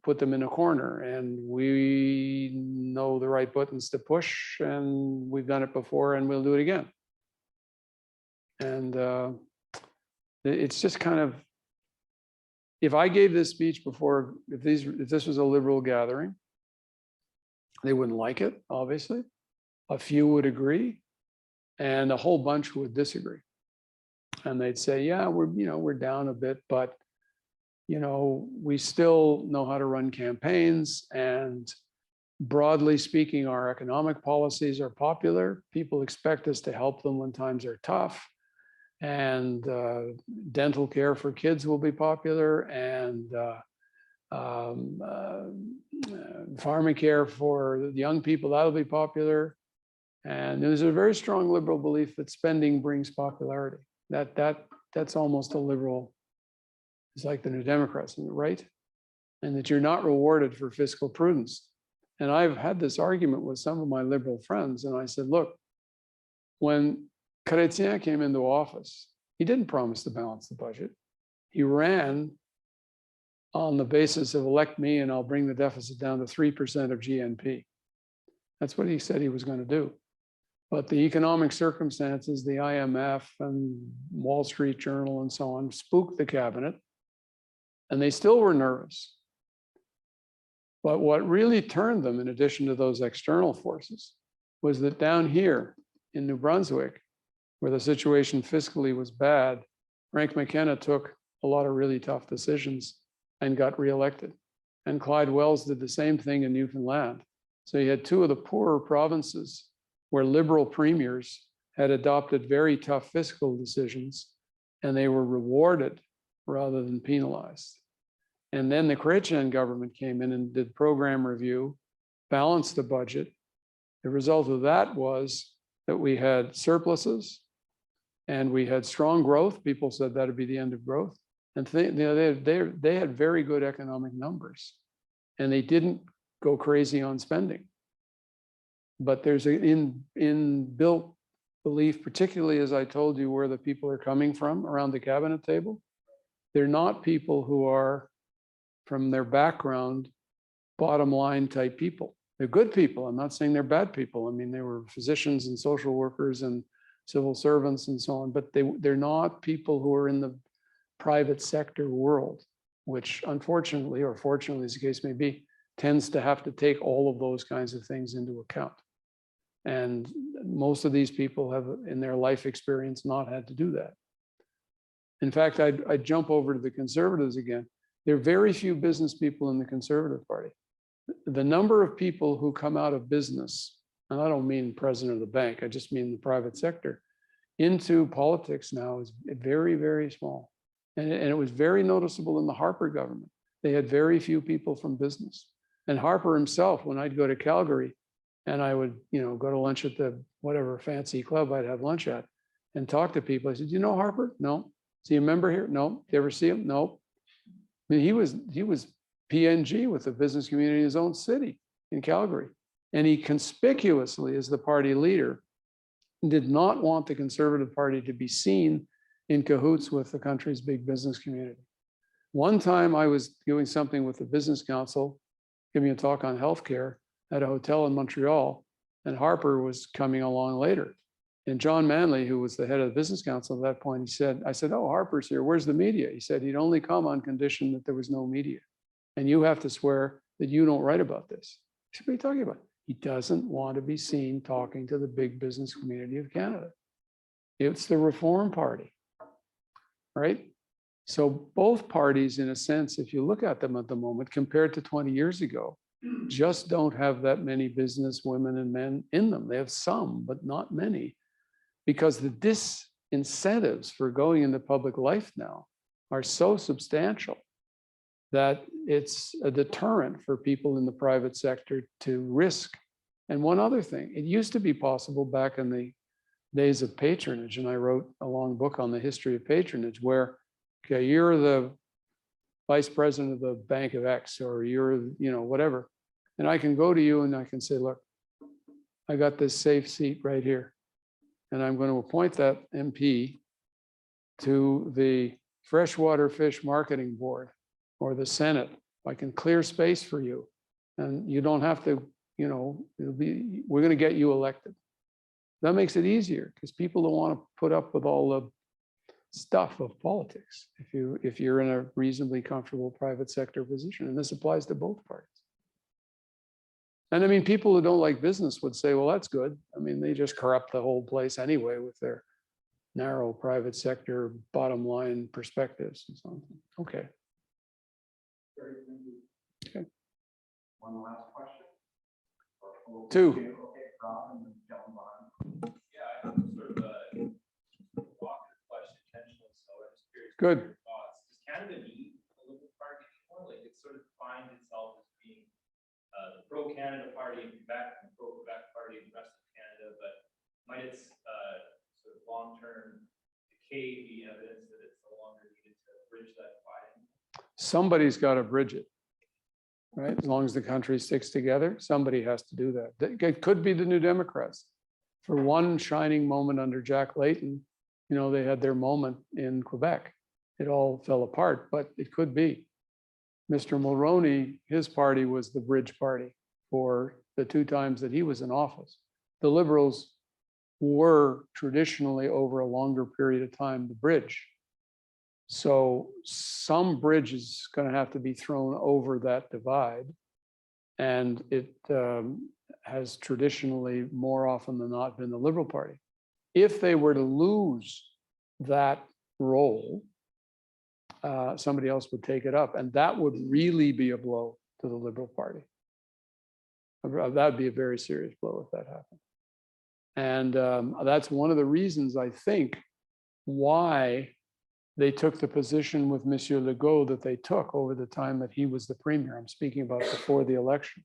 put them in a corner and we know the right buttons to push and we've done it before and we'll do it again. And it's just kind of, if I gave this speech before, if this was a liberal gathering, they wouldn't like it, obviously. A few would agree, and a whole bunch would disagree. And they'd say, yeah, we're down a bit, but we still know how to run campaigns, and broadly speaking, our economic policies are popular. People expect us to help them when times are tough. And dental care for kids will be popular, and pharmacare for the young people, that'll be popular. And there's a very strong liberal belief that spending brings popularity. That's almost a liberal, it's like the New Democrats, right? And that you're not rewarded for fiscal prudence. And I've had this argument with some of my liberal friends, and I said, look, when Chrétien came into office, he didn't promise to balance the budget. He ran on the basis of elect me and I'll bring the deficit down to 3% of GNP. That's what he said he was going to do. But the economic circumstances, the IMF and Wall Street Journal and so on, spooked the cabinet, and they still were nervous. But what really turned them, in addition to those external forces, was that down here in New Brunswick, where the situation fiscally was bad, Frank McKenna took a lot of really tough decisions and got reelected. And Clyde Wells did the same thing in Newfoundland. So you had two of the poorer provinces where liberal premiers had adopted very tough fiscal decisions and they were rewarded rather than penalized. And then the Chrétien government came in and did program review, balanced the budget. The result of that was that we had surpluses and we had strong growth. People said that'd be the end of growth. And they had very good economic numbers, and they didn't go crazy on spending. But there's an inbuilt belief, particularly as I told you, where the people are coming from around the cabinet table. They're not people who are, from their background, bottom line type people. They're good people. I'm not saying they're bad people. I mean, they were physicians and social workers and civil servants and so on, but they're not people who are in the private sector world, which unfortunately, or fortunately, as the case may be, tends to have to take all of those kinds of things into account. And most of these people have, in their life experience, not had to do that. In fact, I'd jump over to the Conservatives again. There are very few business people in the Conservative Party. The number of people who come out of business, and I don't mean president of the bank, I just mean the private sector, into politics now is very, very small. And it was very noticeable in the Harper government. They had very few people from business. And Harper himself, when I'd go to Calgary and I would, go to lunch at the whatever fancy club I'd have lunch at and talk to people, I said, you know Harper? No. Is he a member here? No. You ever see him? No. I mean, he was PNG with the business community in his own city in Calgary. And he conspicuously, as the party leader, did not want the Conservative Party to be seen in cahoots with the country's big business community. One time I was doing something with the Business Council, giving a talk on healthcare at a hotel in Montreal, and Harper was coming along later. And John Manley, who was the head of the Business Council at that point, I said, oh, Harper's here, where's the media? He said he'd only come on condition that there was no media. And you have to swear that you don't write about this. I said, what are you talking about? He doesn't want to be seen talking to the big business community of Canada. It's the Reform Party, right? So both parties, in a sense, if you look at them at the moment, compared to 20 years ago, just don't have that many business women and men in them. They have some, but not many, because the disincentives for going into public life now are so substantial that it's a deterrent for people in the private sector to risk. And one other thing, it used to be possible back in the days of patronage, and I wrote a long book on the history of patronage, where, okay, you're the vice president of the Bank of X, or you're, whatever. And I can go to you and I can say, look, I got this safe seat right here. And I'm going to appoint that MP to the Freshwater Fish Marketing Board or the Senate. I can clear space for you. And you don't have to, we're going to get you elected. That makes it easier because people don't want to put up with all the stuff of politics if you're in a reasonably comfortable private sector position. And this applies to both parties. And I mean, people who don't like business would say, well, that's good. I mean, they just corrupt the whole place anyway with their narrow private sector bottom line perspectives and so on. Okay. Okay. One last question. Two. Okay, Rob and then John Bond. Yeah, I have sort of a provocative question intentionally, so I'm just curious. Good. Your thoughts. Does Canada need a Liberal Party anymore? Like, it sort of defines itself as being the pro-Canada party in Quebec and the pro-Quebec party in the rest of Canada, but might its sort of long-term decay be evidence that it's no longer needed to bridge that divide? Somebody's got to bridge it, right? As long as the country sticks together, somebody has to do that. It could be the New Democrats. For one shining moment under Jack Layton, they had their moment in Quebec. It all fell apart, but it could be. Mr. Mulroney, his party was the bridge party for the 2 times that he was in office. The Liberals were traditionally, over a longer period of time, the bridge. So some bridge is going to have to be thrown over that divide. And it has traditionally, more often than not, been the Liberal Party. If they were to lose that role, somebody else would take it up. And that would really be a blow to the Liberal Party. That'd be a very serious blow if that happened. And that's one of the reasons I think why they took the position with Monsieur Legault that they took over the time that he was the premier. I'm speaking about before the election,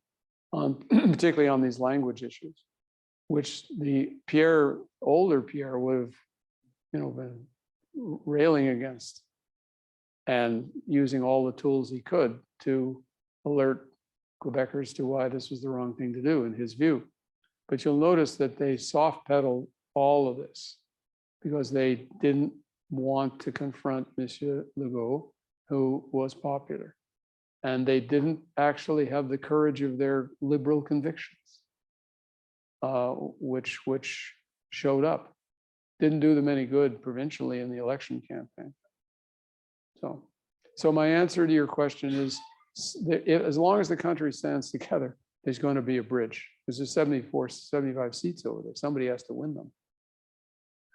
particularly on these language issues, which the older Pierre would have, been railing against and using all the tools he could to alert Quebecers to why this was the wrong thing to do in his view. But you'll notice that they soft pedaled all of this because they didn't want to confront Monsieur Legault, who was popular. And they didn't actually have the courage of their liberal convictions, which showed up. Didn't do them any good provincially in the election campaign. So my answer to your question is, as long as the country stands together, there's going to be a bridge. Because there's 75 seats over there. Somebody has to win them.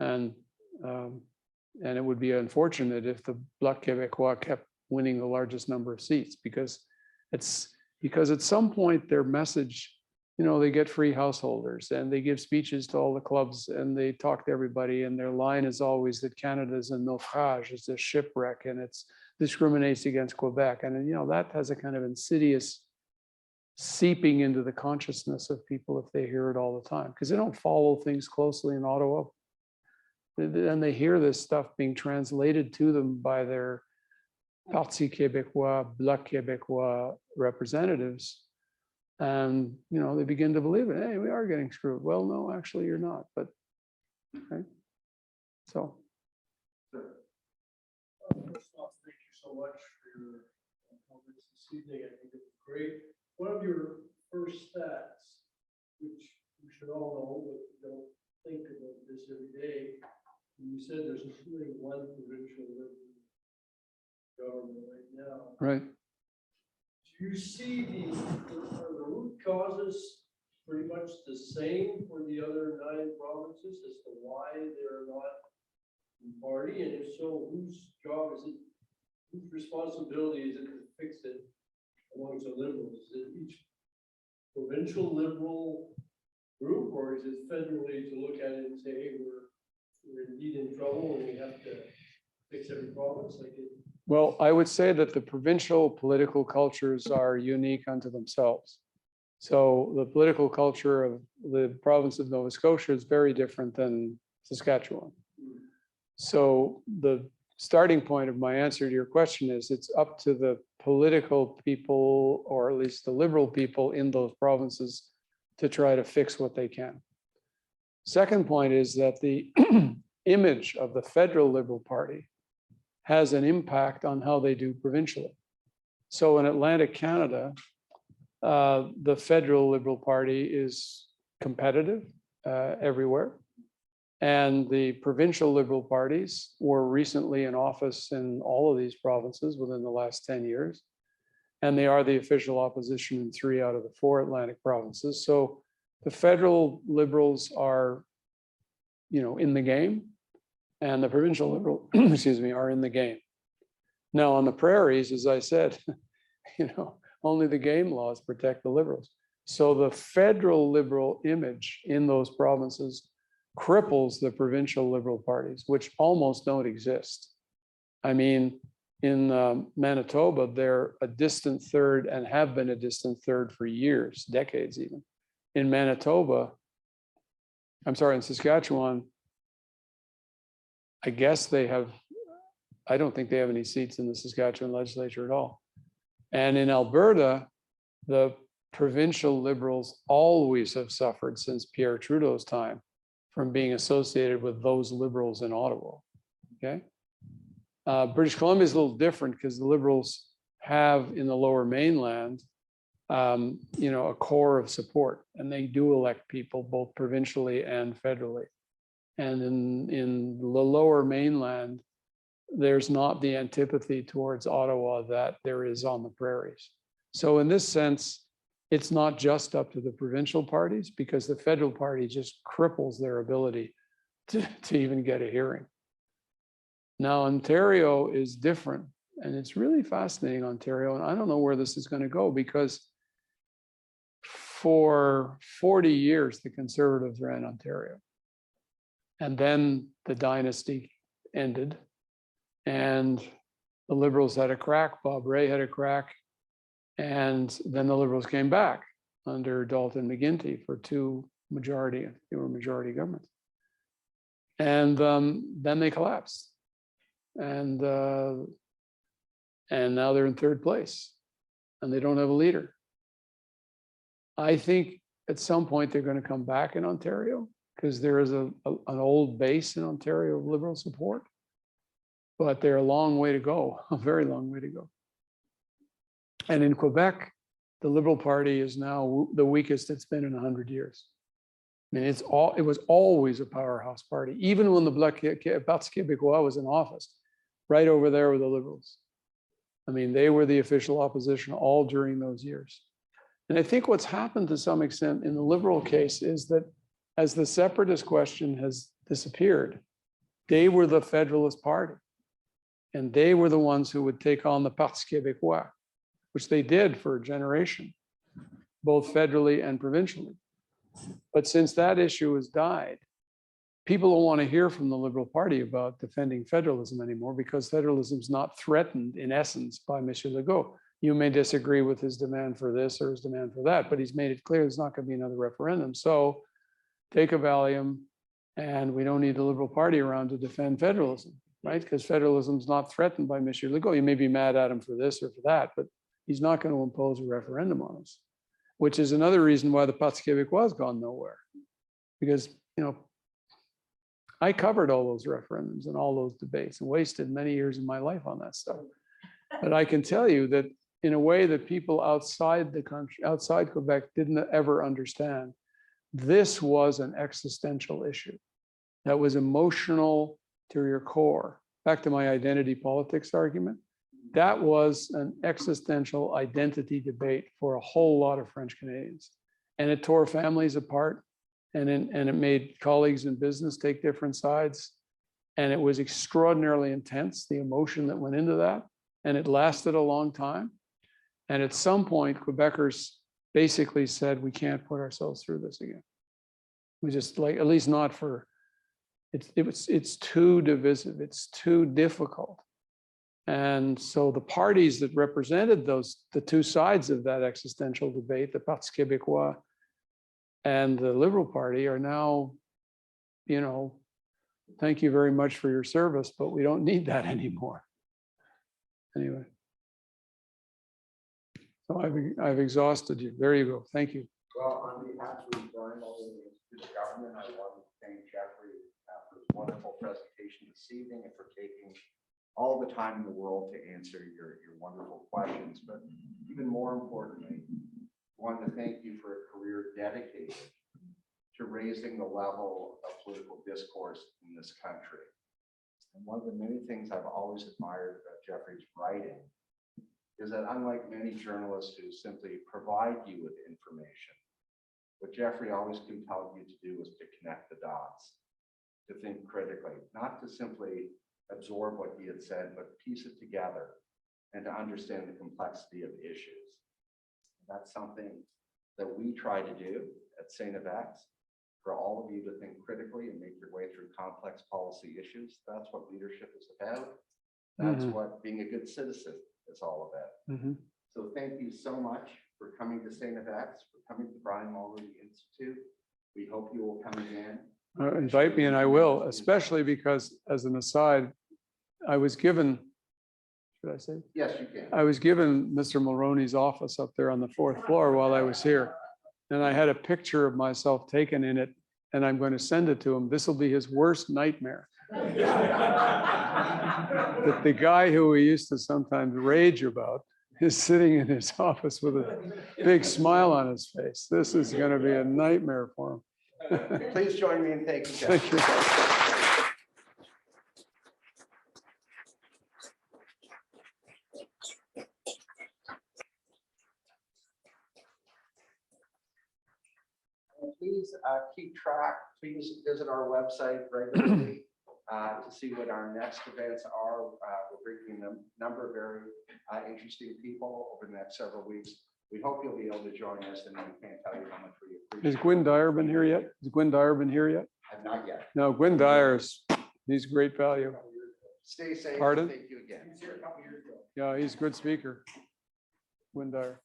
And it would be unfortunate if the Bloc Québécois kept winning the largest number of seats, because at some point their message, they get free householders and they give speeches to all the clubs and they talk to everybody, and their line is always that Canada is a naufrage, it's a shipwreck, and it's discriminates against Quebec. And that has a kind of insidious seeping into the consciousness of people if they hear it all the time, because they don't follow things closely in Ottawa. And they hear this stuff being translated to them by their Parti Québécois, Bloc Québécois representatives. And, they begin to believe it. Hey, we are getting screwed. Well, no, actually you're not, but, okay. So. First off, thank you so much for your comments this evening. I think it was great. One of your first stats, which we should all know, but we don't think about this every day, you said there's only one provincial government right now. Right. Do you see are the root causes pretty much the same for the other 9 provinces as to why they're not in party? And if so, whose job is it? Whose responsibility is it to fix it amongst the Liberals? Is it each provincial Liberal group, or is it federally to look at it and say, hey, we're indeed in trouble and we have to fix every province? Well, I would say that the provincial political cultures are unique unto themselves. So the political culture of the province of Nova Scotia is very different than Saskatchewan. So the starting point of my answer to your question is it's up to the political people, or at least the liberal people in those provinces, to try to fix what they can. Second point is that the image of the federal Liberal Party has an impact on how they do provincially. So in Atlantic Canada, the federal Liberal Party is competitive everywhere. And the provincial Liberal parties were recently in office in all of these provinces within the last 10 years. And they are the official opposition in 3 out of the 4 Atlantic provinces. So the federal Liberals are, in the game, and the provincial Liberal, are in the game. Now on the prairies, as I said, only the game laws protect the Liberals. So the federal Liberal image in those provinces cripples the provincial Liberal parties, which almost don't exist. I mean, in Manitoba, they're a distant third and have been a distant third for years, decades even. In Saskatchewan, I guess I don't think they have any seats in the Saskatchewan legislature at all. And in Alberta, the provincial Liberals always have suffered since Pierre Trudeau's time from being associated with those Liberals in Ottawa, okay? British Columbia is a little different because the Liberals have in the Lower Mainland, a core of support, and they do elect people both provincially and federally. And in the Lower Mainland, there's not the antipathy towards Ottawa that there is on the prairies. So in this sense, it's not just up to the provincial parties, because the federal party just cripples their ability to even get a hearing. Now, Ontario is different, and it's really fascinating, Ontario, and I don't know where this is going to go, because for 40 years, the Conservatives ran Ontario. And then the dynasty ended, And the Liberals had a crack, Bob Ray had a crack, and then the Liberals came back under Dalton McGuinty for they were majority governments. And then they collapsed. And now they're in third place and they don't have a leader. I think at some point they're going to come back in Ontario because there is an old base in Ontario of Liberal support, but they're a long way to go, a very long way to go. And in Quebec, the Liberal Party is now the weakest it's been in 100 years. I mean, it was always a powerhouse party, even when the Parti Québécois was in office. Right over there were the Liberals. I mean, they were the official opposition all during those years. And I think what's happened to some extent in the Liberal case is that as the separatist question has disappeared, they were the Federalist Party. And they were the ones who would take on the Parti Québécois, which they did for a generation, both federally and provincially. But since that issue has died, people don't want to hear from the Liberal Party about defending federalism anymore because federalism is not threatened in essence by Monsieur Legault. You may disagree with his demand for this or his demand for that, but he's made it clear there's not going to be another referendum. So take a Valium, and we don't need the Liberal Party around to defend federalism, right? Because federalism is not threatened by Monsieur Legault. You may be mad at him for this or for that, but he's not going to impose a referendum on us, which is another reason why the Parti Québécois has gone nowhere. Because, you know, I covered all those referendums and all those debates and wasted many years of my life on that stuff. But I can tell you that in a way that people outside the country, outside Quebec, didn't ever understand, this was an existential issue that was emotional to your core. Back to my identity politics argument, that was an existential identity debate for a whole lot of French Canadians. And it tore families apart. And it made colleagues in business take different sides. And it was extraordinarily intense, the emotion that went into that. And it lasted a long time. And at some point, Quebecers basically said, we can't put ourselves through this again. We just like, at least not for, it's too divisive, it's too difficult. And so the parties that represented the two sides of that existential debate, the Parti Québécois and the Liberal Party, are now, you know, thank you very much for your service, but we don't need that anymore. Anyway. So I've exhausted you. There you go. Thank you. Well, on behalf of the Mulroney Institute government, I want to thank Jeffrey for his wonderful presentation this evening and for taking all the time in the world to answer your wonderful questions. But even more importantly, I want to thank you for a career dedicated to raising the level of political discourse in this country. And one of the many things I've always admired about Jeffrey's writing is that unlike many journalists who simply provide you with information, what Jeffrey always compelled you to do was to connect the dots, to think critically, not to simply absorb what he had said, but piece it together and to understand the complexity of issues. That's something that we try to do at St. Yves, for all of you to think critically and make your way through complex policy issues. That's what leadership is about. That's what being a good citizen is all about. So thank you so much for coming to St. Yves, for coming to the Mulroney Institute. We hope you will come again. Invite me and I will, especially because, as an aside, I was given, should I say? Yes, you can. I was given Mr. Mulroney's office up there on the 4th floor while I was here. And I had a picture of myself taken in it, and I'm going to send it to him. This will be his worst nightmare. That the guy who we used to sometimes rage about is sitting in his office with a big smile on his face. This is going to be a nightmare for him. Please join me in thanking Jeff. Thank you. Please keep track. Please visit our website regularly to see what our next events are. We're bringing a number of very interesting people over the next several weeks. We hope you'll be able to join us, and we can't tell you how much we appreciate it. Has Gwyn Dyer been here yet? Has Gwyn Dyer been here yet? Not yet. No, Gwyn Dyer's, he's great value. Stay safe. Pardon? Thank you again. He was here a couple years ago. Yeah, he's a good speaker. Windar.